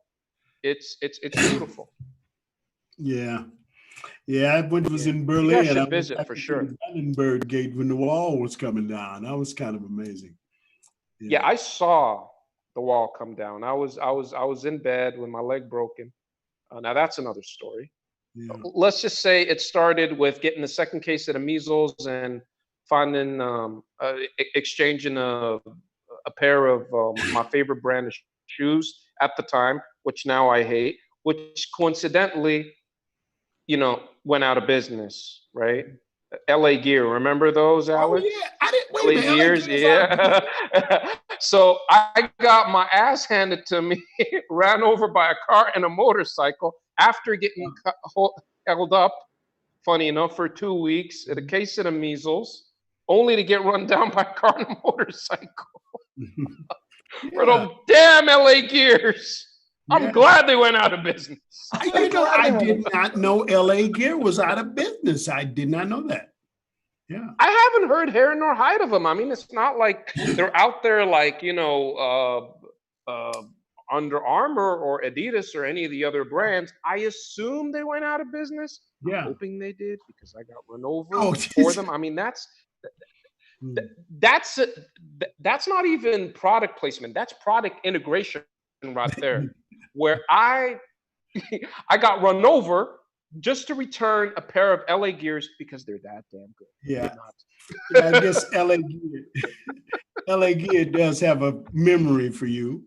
It's beautiful. Yeah. I was in Berlin. You should visit for sure. The Brandenburg Gate when the wall was coming down. That was kind of amazing. Yeah, I saw the wall come down. I was in bed with my leg broken. Now that's another story. Yeah. Let's just say it started with getting the second case of the measles and finding, exchanging a pair of my favorite brand of shoes at the time, which now I hate, which coincidentally, went out of business, right? LA Gear, remember those, Alex? Oh yeah, I didn't. Wait LA Gears, yeah. So I got my ass handed to me, ran over by a car and a motorcycle after getting held up, funny enough, for 2 weeks at a case of the measles, only to get run down by a car and a motorcycle. For those damn LA Gears. I'm glad they went out of business. I did not know LA Gear was out of business. I did not know that. Yeah. I haven't heard hair nor hide of them. I mean, it's not like they're out there like, Under Armour or Adidas or any of the other brands. I assume they went out of business. Yeah. I'm hoping they did because I got run over for them. I mean, that's not even product placement. That's product integration right there. Where I I got run over just to return a pair of LA Gears because they're that damn good. Yeah. I guess LA Gear does have a memory for you.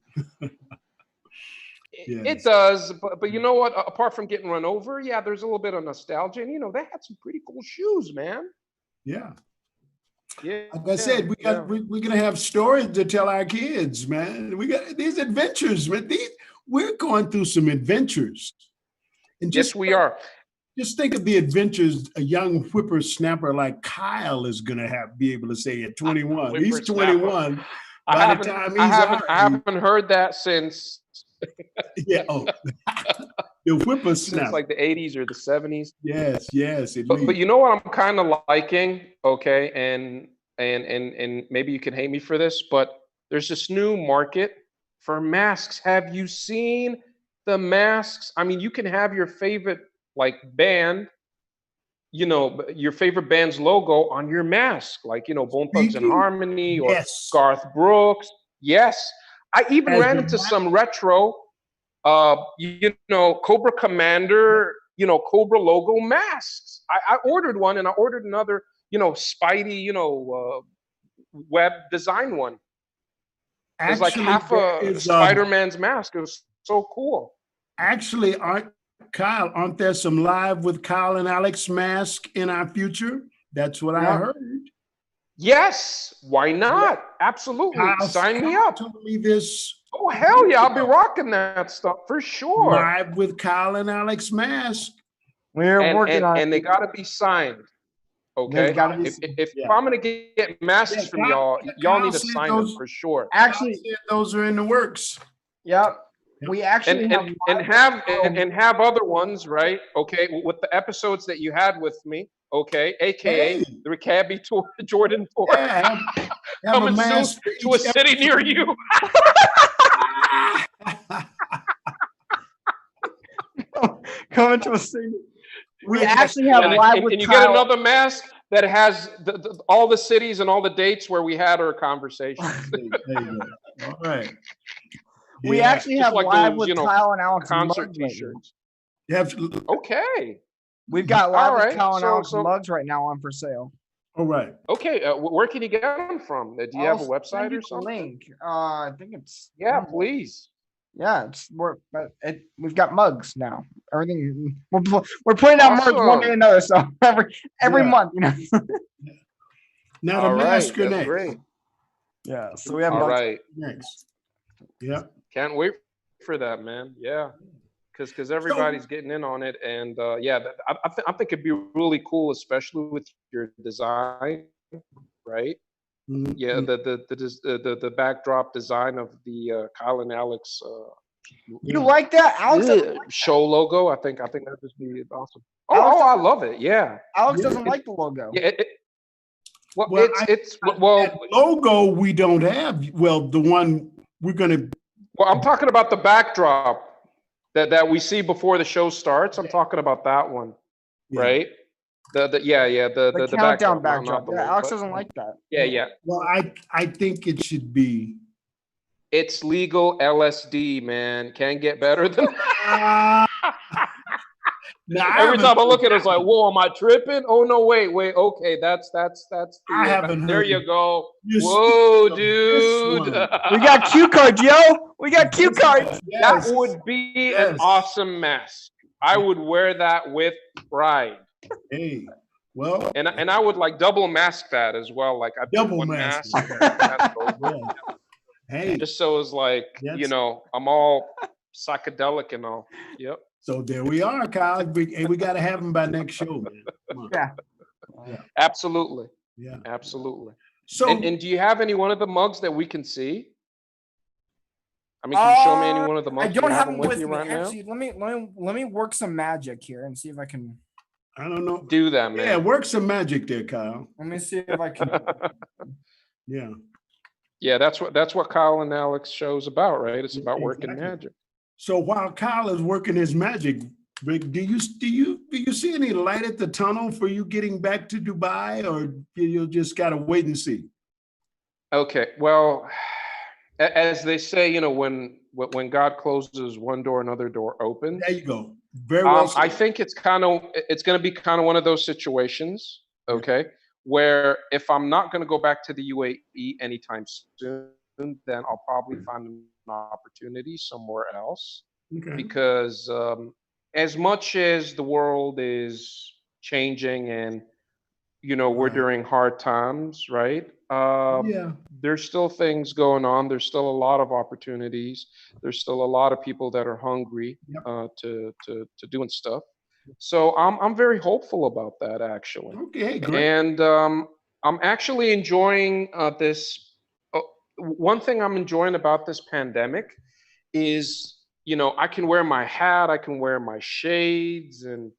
It Yes. does, but you know what? Apart from getting run over, yeah, there's a little bit of nostalgia, and they had some pretty cool shoes, man. Yeah. Yeah, Like I said, we're gonna have stories to tell our kids, man. We got these adventures, man. We're going through some adventures. And yes, we are. just think of the adventures a young whippersnapper like Kyle is gonna be able to say at 21. He's Whippersnapper. 21. I By the haven't, time I he's haven't, our I haven't heard that since yeah. Oh, the whippersnapper. like the 80s or the 70s. Yes. At But least. you know what I'm kind of liking, okay, and maybe you can hate me for this, but there's this new market for masks. Have you seen the masks? I mean, you can have your favorite like band, your favorite band's logo on your mask, like Bone Thugs and Speaking- Harmony or Yes. Garth Brooks. Yes, I even As ran the into some retro, Cobra Commander, Cobra logo masks. I ordered one and I ordered another, Spidey, web design one. It's like Actually, half there a is, Spider-Man's mask. It was so cool. Actually, aren't there some Live with Kyle and Alex mask in our future? That's what I Yeah. heard. Yes, why not? Absolutely. Sign me Kyle up. told me this Oh, hell yeah, I'll be rocking that stuff for sure. Live with Kyle and Alex mask. We're And, working and, on and they it. got to be signed. Okay. They've gotta be If yeah. I'm going to get masks Yeah, from Kyle- y'all Kyle need to said sign them those- for sure. Actually, Kyle said those are in the works. yep. We actually And have other ones, right? Okay, with the episodes that you had with me, okay, aka Hey. the Rickaby tour, Jordan tour, Yeah, have a coming soon mask for to a each city near you. coming to a city. We Right. actually have And, live and, with and you Kyle. get another mask that has all the cities and all the dates where we had our conversation. There you go. All right. We Yeah. actually Just have like live those, with Kyle and Alex Concert mugs right now. T-shirts. You have Okay, We've got live All with right, Kyle and so- Alex so- mugs right now on for sale. all right. okay. Where can you get them from? Do you have a I'll website send you or the something? Link. I think it's Yeah, please. Yeah, we've got mugs now. Everything we're putting out mugs one way or Awesome. another. So every Yeah. month, Now the All right, mask are that's next. great. Yeah. So we have All mugs. right. Next. Yeah. Can't wait for that, man. Yeah, because everybody's getting in on it, and I think it'd be really cool, especially with your design, right? Mhm. Yeah, the backdrop design of the Kyle and Alex You like that, Alex? Doesn't, show logo. I think that'd just be awesome. Alex- I love it. Yeah, Alex Yeah. doesn't like the logo. yeah. Well, Well, well, That logo we don't have. Well, the one we're gonna. I'm talking about the backdrop that we see before the show starts. I'm talking about that one, Yeah. right? The The countdown backdrop. not the Yeah, logo, Alex but- doesn't like that. Yeah. Well, I think it should be. It's legal LSD, man. Can't get better than Ah. Now, Every time I look at it, it's like, whoa, am I tripping? Oh no, wait, okay, that's the I haven't there heard you it. go. You Whoa, speak of dude. this one. We got cue cards, yo. We got cue cards. Yes. That would be Yes. an awesome mask. I would wear that with pride. Hey, well, And I would like double mask that as well. Like I Double one mask. mask over, yeah. Hey, just so it's like, That's- I'm all psychedelic and all. Yep. so there we are, Kyle. We got to have him by next show, man. Come on. Yeah. Absolutely. Yeah. Absolutely. So And do you have any one of the mugs that we can see? I mean, can you show me any one of the I mugs? don't you have them with you me. right now? Actually, let me work some magic here and see if I can. I don't know. Do that, man. Yeah, work some magic there, Kyle. Let me see if I can. Yeah. Yeah, that's what Kyle and Alex show's about, right? It's about working Exactly. magic. So while Kyle is working his magic, Rick, do you see any light at the tunnel for you getting back to Dubai, or you just gotta wait and see? Okay, well, as they say, when when God closes one door, another door opens. There you go. Very well I said. think it's going to be kind of one of those situations, Yeah. okay, where if I'm not going to go back to the UAE anytime soon, then I'll probably find an opportunity somewhere else Okay. because as much as the world is changing and we're Right. during hard times, right? Yeah. There's still things going on. There's still a lot of opportunities. There's still a lot of people that are hungry Yep. to doing stuff. So I'm very hopeful about that actually, Okay. Great. and I'm actually enjoying this. One thing I'm enjoying about this pandemic is I can wear my hat, I can wear my shades, and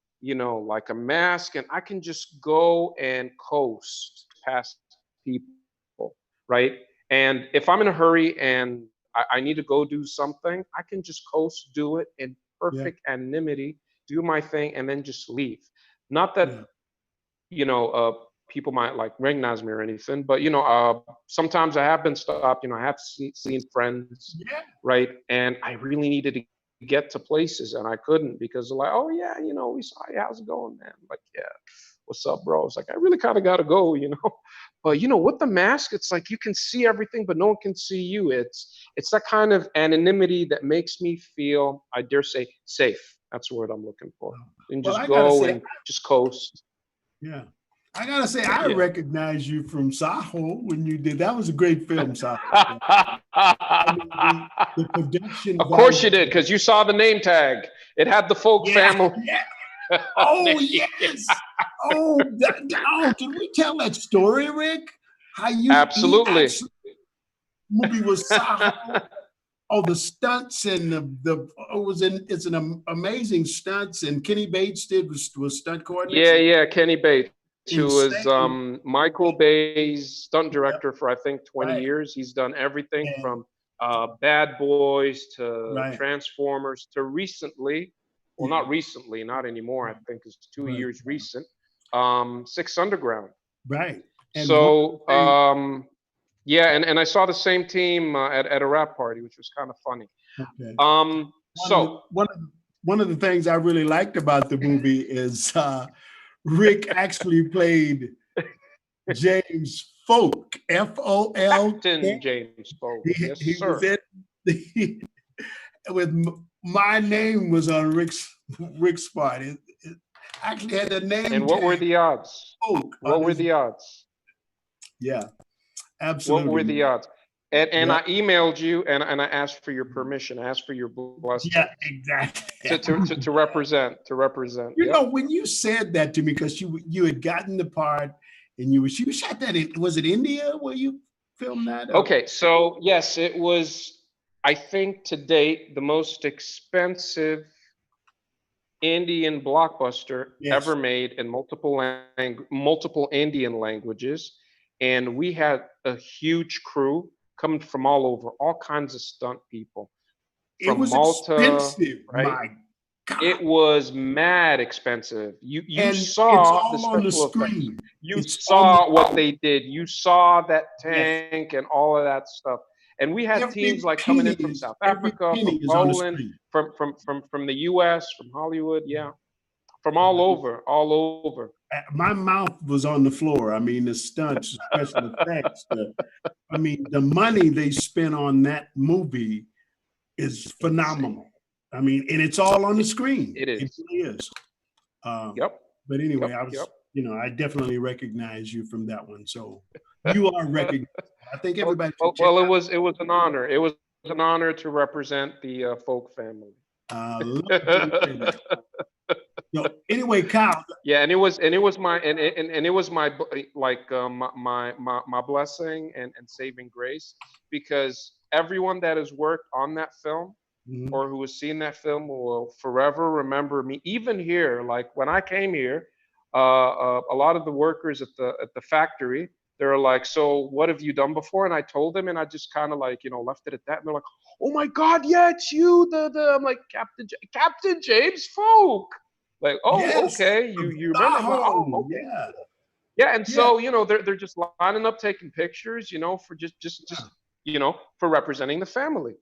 like a mask, and I can just go and coast past people, right? And if I'm in a hurry and I need to go do something, I can just coast, do it in Yeah. perfect anonymity, do my thing, and then just leave. Not that Yeah. people might like recognize me or anything, but sometimes I have been stopped. I have seen friends, Yeah. right? And I really needed to get to places, and I couldn't because they're like, "Oh yeah, we saw you. How's it going, man?" I'm like, yeah, what's up, bro? It's like I really kind of got to go. But with the mask, it's like you can see everything, but no one can see you. It's that kind of anonymity that makes me feel, I dare say, safe. That's the word I'm looking for. And Well, just I gotta go say, and just coast. yeah. I gotta say, I Yeah. recognize you from Saho when you did. That was a great film, Saho. The production. Of course you value- did, because you saw the name tag. It had the folk Yeah. family. Yeah. Oh yes. Oh, did we tell that story, Rick? How you Absolutely. Movie was Saho. Oh, the stunts and it's an amazing stunts, and Kenny Bates was stunt coordinator. Yeah, Kenny Bates, who was Insane. Michael Bay's stunt director for I think 20 Right. years. He's done everything And- from Bad Boys to Right. Transformers to recently, well, not recently, not anymore. I think it's 2 years recent. Six Underground. Right. And So yeah, and I saw the same team at a rap party, which was kind of funny. okay. So One of the things I really liked about the movie is Rick actually played James Folk, F-O-L. Captain James Folk, yes, He sir. was in my name was on Rick's part. It actually had the name. And what were tag, the odds? Folk, What on were his- the odds? Yeah, absolutely. What were the odds? And Yeah. I emailed you and I asked for your permission. I asked for your blessing Yeah, exactly. to represent. You Yep. know, when you said that to me, because you had gotten the part, and you shot that in, was it India where you filmed that? Or- Okay, so yes, it was, I think to date, the most expensive Indian blockbuster Yes. ever made in multiple Indian languages. And we had a huge crew coming from all over, all kinds of stunt people. It From was Malta, expensive. right? My God. It was mad expensive. You And saw the it's all on the special effects. screen. You It's saw on what they did. You saw that Yes. tank and all of that stuff. And we had Every teams like coming in penny from is- South every Africa, penny from is on the Poland, screen. from the US, from Hollywood, yeah. From all over. My mouth was on the floor. I mean, the stunts, the special effects. The money they spent on that movie is phenomenal. I mean, and it's all on the screen. It is. It really is. Yep. But anyway, Yep. I definitely recognize you from that one. So you are recognized. I think everybody. Well, it was an honor. It was an honor to represent the folk family. No, anyway, Kyle. Yeah, and it was my my blessing and saving grace, because everyone that has worked on that film Mhm. or who has seen that film will forever remember me. Even here, like when I came here, a lot of the workers at the factory, they're like, "So what have you done before?" And I told them, and I just kind of like left it at that. And they're like, "Oh my God, yeah, it's you!" I'm like, Captain James Folk. Like, oh, Yes, okay, you remember? I'm like, oh, Tahoe, okay. yeah. Yeah, and so they're just lining up, taking pictures, for just for representing the family.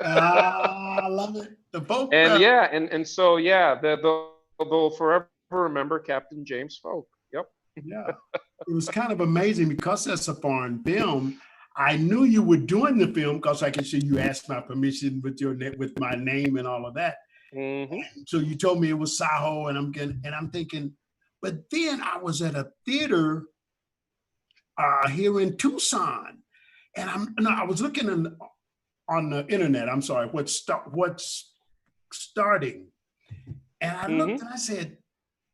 I love it. The folk. And yeah, and so yeah, they'll forever remember Captain James Folk. Yep. Yeah, it was kind of amazing because that's a foreign film. I knew you were doing the film because I can see you asked my permission with with my name and all of that. Hmm. So you told me it was Saho, and I'm thinking, but then I was at a theater here in Tucson, and I was looking on the internet. I'm sorry, what's starting, and I looked Hmm. and I said,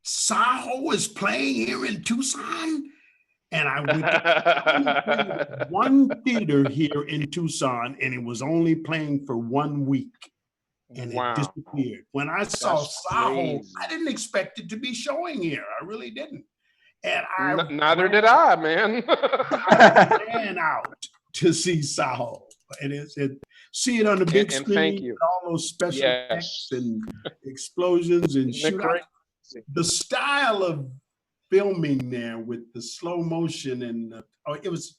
Saho is playing here in Tucson. And I went to one theater here in Tucson, and it was only playing for 1 week, and it Wow, disappeared. When I saw that's Saho, crazy. I didn't expect it to be showing here. I really didn't. And I Neither ran, did I, man. I ran out to see Saho. See it on the big And thank screen you. with all those special effects Yes. and explosions and Isn't it shootouts. crazy? The style of filming there with the slow motion it was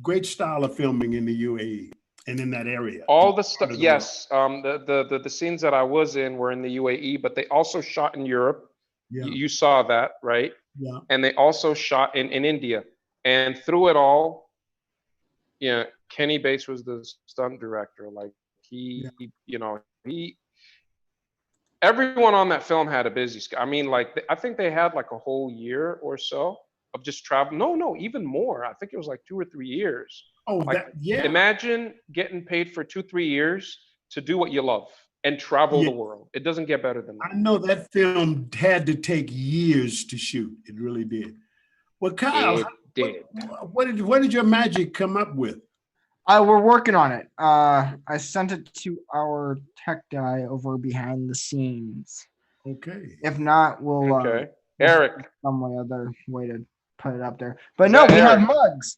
great style of filming in the UAE and in that area. All the stuff, Part of the world. yes. The scenes that I was in were in the UAE, but they also shot in Europe. Yeah, You saw that, right? yeah, And they also shot in India. And through it all, Kenny Bates was the stunt director. Like yeah. he everyone on that film had a busy schedule. I mean, like I think they had like a whole year or so of just travel. No, even more. I think it was like 2 or 3 years. Oh, Like yeah, imagine getting paid for 2, 3 years to do what you love and travel yeah. the world. It doesn't get better than I that. know that film had to take years to shoot. It really did. Well, Kyle, It did. what did your magic come up with? We're working on it. I sent it to our tech guy over behind the scenes. Okay. If not, we'll Okay. we'll Eric, find some other way to put it up there. But is no, that we have Eric? mugs.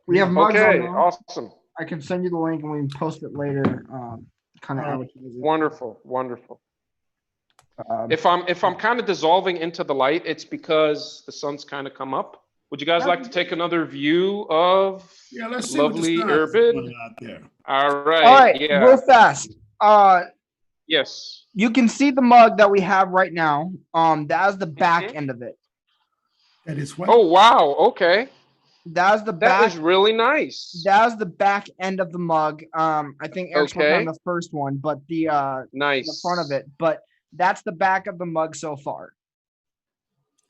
We have mugs on Okay, there. awesome. I can send you the link and we can post it later. Kind of All right. advertise it. Wonderful, wonderful. Um, If I'm kind of dissolving into the light, it's because the sun's kind of come up. Would you guys like to take another view of Yeah, let's see what the lovely sun is Irbid? doing out there. All all right, right, yeah, real fast. yes. You can see the mug that we have right now. That's the back Mhm. end of it. That is what? Oh wow, okay, That's the that back. is really nice. That's the back end of the mug. I think Eric's working on Okay, the first one, but the nice. front of it. But that's the back of the mug so far.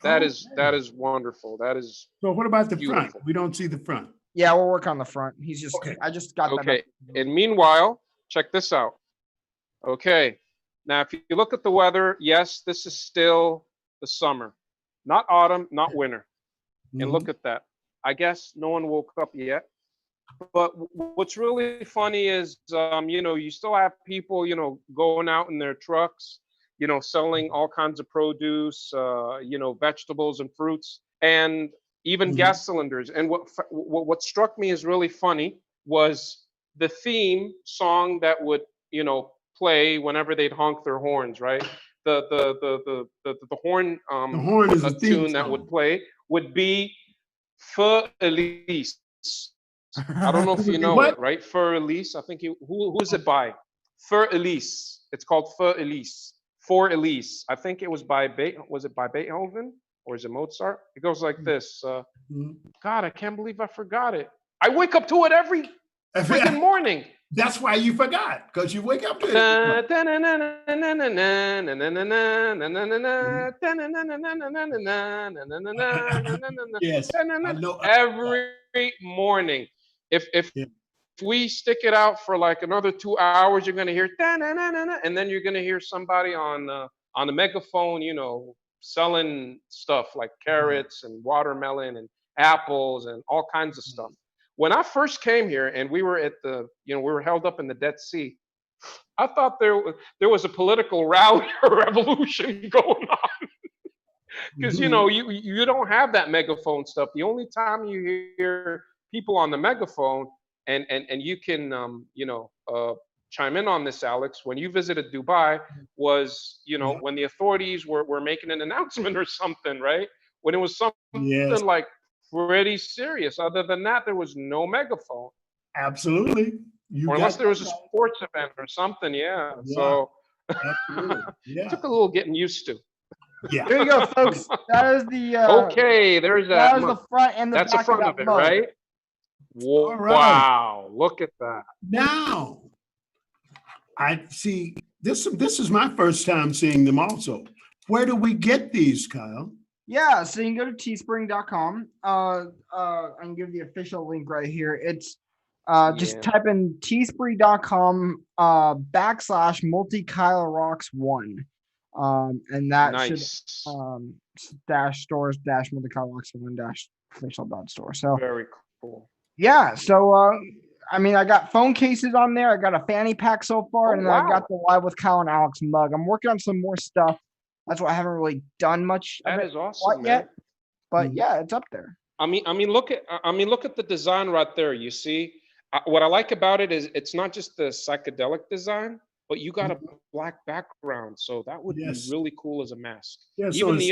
That Okay. is wonderful. That is So what about the beautiful. front? We don't see the front. Yeah, we'll work on the front. He's just Okay. I just got that. Okay. up. And meanwhile, check this out. Okay. Now, if you look at the weather, yes, this is still the summer, not autumn, not winter. And Mhm. look at that. I guess no one woke up yet. But what's really funny is, you still have people, going out in their trucks, selling all kinds of produce, vegetables and fruits, and even Mhm. gas cylinders. And what struck me as really funny was the theme song that would, play whenever they'd honk their horns, right? The horn The horn is a the theme tune that would song. play would be Feu Elise. I don't know It if you would be know it, what? right? Fur Elise. I think who is it by? Fur Elise. It's called Fur Elise. For Elise. I think it was by was it by Beethoven or is it Mozart? It goes like this. Mhm. God, I can't believe I forgot it. I wake up to it every freaking morning. That's why you forgot, because you wake up to it. Yes, I know. Every morning. If Yeah. we stick it out for like another 2 hours, you're gonna hear and then you're gonna hear somebody on the megaphone, selling stuff like carrots and watermelon and apples and all kinds of stuff. When I first came here and we were we were held up in the Dead Sea, I thought there was a political rally or revolution going on because Mhm. you don't have that megaphone stuff. The only time you hear people on the megaphone and you can chime in on this, Alex, when you visited Dubai was Yeah. when the authorities were making an announcement or something, right? When it was Yes, something like pretty serious. Other than that, there was no megaphone. absolutely. You or got unless there was a that right. sports event or something. Yeah. Yeah. So Absolutely. Yeah. took a little getting used to. Yeah. There you go, folks. That is the Okay, there's that that. is the front and the That's the back front of of that it, mug. right? All right. Wow, look at that. Now, I see this is my first time seeing them also. Where do we get these, Kyle? Yeah, so you can go to teespring.com. I can give the official link right here. It's just Yeah. type in teespring.com / multi Kyle rocks 1. And that should Nice. dash stores dash multi Kyle rocks 1 dash official.store. So Very cool. yeah, so I mean, I got phone cases on there. I got a fanny pack so far, Oh, and then I wow. got the Live with Kyle and Alex mug. I'm working on some more stuff. That's why I haven't really done much of That it is awesome, quite man. yet. But yeah, it's up there. I mean, look at the design right there. You see, what I like about it is it's not just the psychedelic design, but you got a black background, so that would Yes. be really cool as a mask. Yeah, so Even it's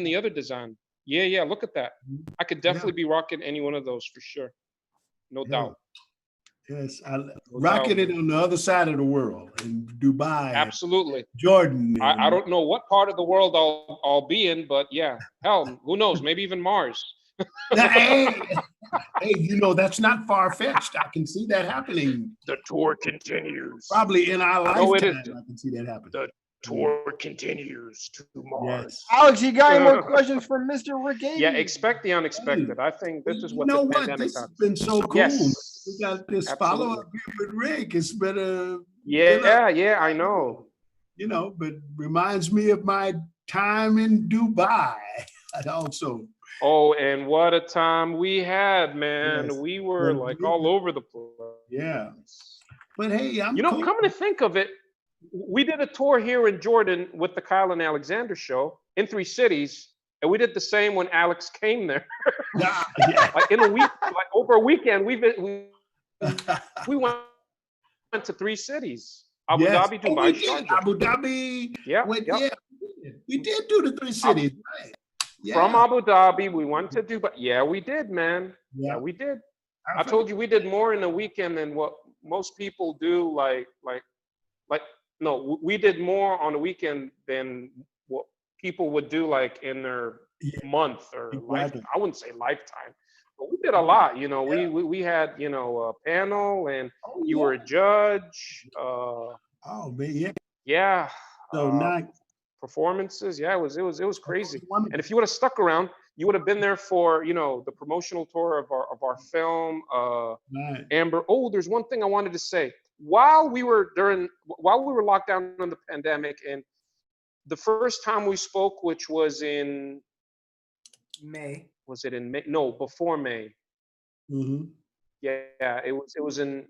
the other design. Yeah, look at that. I could definitely be rocking any one of those for sure. No doubt. Yes, I rocking it on the other side of the world in Dubai, Absolutely. Jordan. I don't know what part of the world I'll be in, but yeah, hell, who knows? Maybe even Mars. Hey, you know, that's not far-fetched. I can see that happening. The tour continues. Probably in our No, it lifetime, is. I can see that happening. The tour continues to Mars. Yes. Alex, you got any more questions for Mr. Rick A? Yeah, expect the unexpected. I think this is You what know the what? pandemic This has does. been so cool. Yes. We got this Absolutely. follow-up here with Rick. It's been a Yeah, I know. you know, but reminds me of my time in Dubai. Also, Oh, and what a time we had, man. Yes. We were Well, like we- all over the place. yeah. But hey, I'm You know, cool. coming to think of it, we did a tour here in Jordan with the Kyle and Alexander show in 3 cities, and we did the same when Alex came there. Yeah, yeah. Like in a week, like over a weekend, we went to 3 cities: Abu Yes. Dhabi, Oh, Dubai, we did. Sharjah. Abu Dhabi. Yeah, Went, yep. yeah, we did do the 3 cities, right? Yeah. From Abu Dhabi, we went to Dubai. Yeah, we did, man. Yeah, Yeah. we did. I told you we did more in a weekend than what most people do. No, we did more on a weekend than what people would do like in their month or Exactly. life. I wouldn't say lifetime, but we did a lot. You know, Yeah. we had, you know, a panel, and Oh, you yeah. were a judge. Oh, man, yeah. Yeah. So now, Performances. Yeah, it was crazy. wonderful. And if you would have stuck around, you would have been there for, you know, the promotional tour of our film. right. Amber. Oh, there's one thing I wanted to say. While we were locked down in the pandemic, and the first time we spoke, which was in May. was it in May? No, before May. Mm-hmm. Yeah, it was in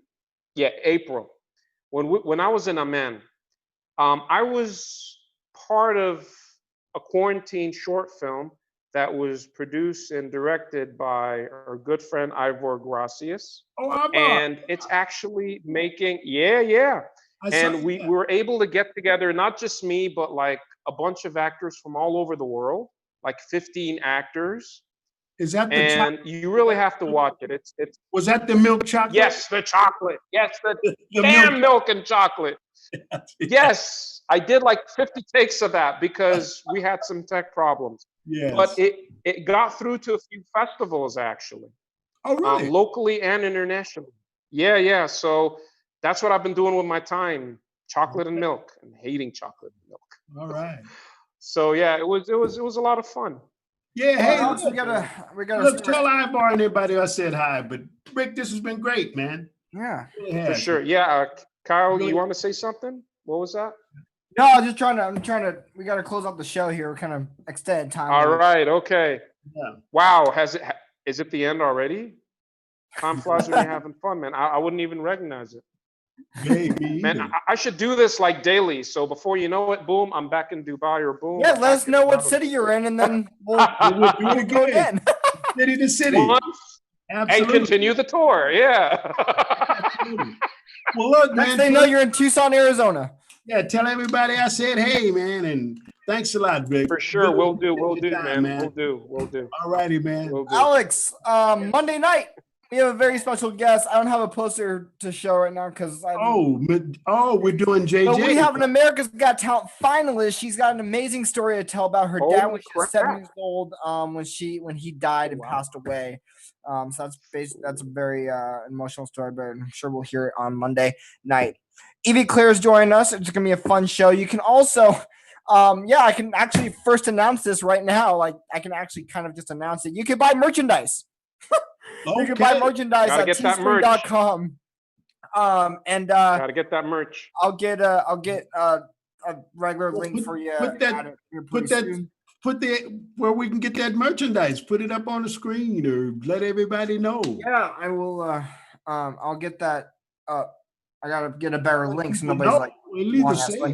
April. When I was in Amman, I was part of a quarantine short film that was produced and directed by our good friend Ivor Gracias. Oh, Abba. And it's actually making, yeah. I saw And we that. were able to get together, not just me, but like a bunch of actors from all over the world, like 15 actors. Is that the And you really have to watch it. It's was that the milk chocolate? yes, the chocolate. Yes, the The damn milk and chocolate. Yes, I did like 50 takes of that because we had some tech problems. Yes. But it got through to a few festivals actually, Oh, really? locally and internationally. Yeah. So that's what I've been doing with my time: chocolate and milk, and hating chocolate and milk. All right. So yeah, it was a lot of fun. Yeah. Hey, Alex, look, we gotta look, start- tell Ivor and everybody I said hi. But Rick, this has been great, man. Yeah. For sure. Yeah, Kyle, Really- you want to say something? What was that? No, I'm trying to. We got to close out the show here. We're kind of extended time. All right. Okay. Yeah. Wow. Is it the end already? Time flies when you're having fun, man. I wouldn't even recognize it. Maybe. Man, I should do this like daily. So before you know it, boom, I'm back in Dubai, or boom. Yeah, I'm let us back in know what another city you're in, and then we'll We'll do it go again. again. City to city. once and Absolutely. continue the tour. Yeah. Absolutely. Well, look, Next man. thing you know, you're in Tucson, Arizona. Yeah, tell everybody I said hey, man, and thanks a lot, Rick. For sure. Really We'll do, appreciate your time, man. We'll do. All righty, man. We'll do. Alex, Monday night, we have a very special guest. I don't have a poster to show right now because We're doing JJ. But we have an America's Got Talent finalist. She's got an amazing story to tell about her dad when she was 7 years old. When he died and passed away. So that's a very emotional story, but I'm sure we'll hear it on Monday night. Evie Claire is joining us. It's gonna be a fun show. You can also, I can actually first announce this right now. Like I can actually kind of just announce it. You can buy merchandise. You can buy merchandise at teespring.com. Gotta get that merch. I'll get a regular link for you. Put where we can get that merchandise. Put it up on the screen or let everybody know. Yeah, I will. I'll get that up. I gotta get a better link so nobody's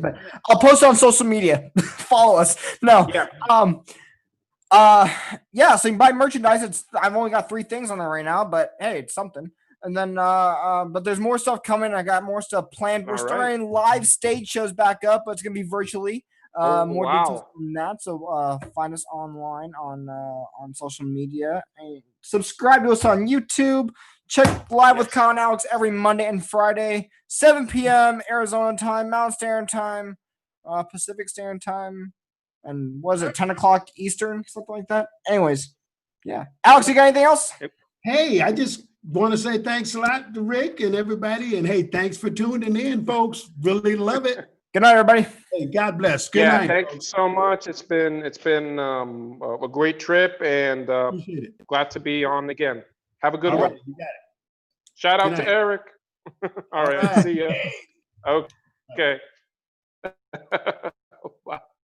but I'll post it on social media. Follow us. No. Yeah. So you can buy merchandise. I've only got 3 things on there right now, but hey, it's something. And then but there's more stuff coming. I got more stuff planned. We're starting live stage shows back up, but it's gonna be virtually. More details on that. So find us online on social media and subscribe to us on YouTube. Check Live with Kyle and Alex every Monday and Friday, 7 p.m. Arizona time, Mountain Standard Time, Pacific Standard Time, and was it 10 o'clock Eastern, something like that? Anyways, yeah. Alex, you got anything else? Hey, I just want to say thanks a lot to Rick and everybody, and hey, thanks for tuning in, folks. Really love it. Good night, everybody. Hey, God bless. Good night. Thank you so much. It's been a great trip, and Appreciate it. glad to be on again. Have a good one. You got it. Shout out Good to night. Eric. All right. See ya. Okay.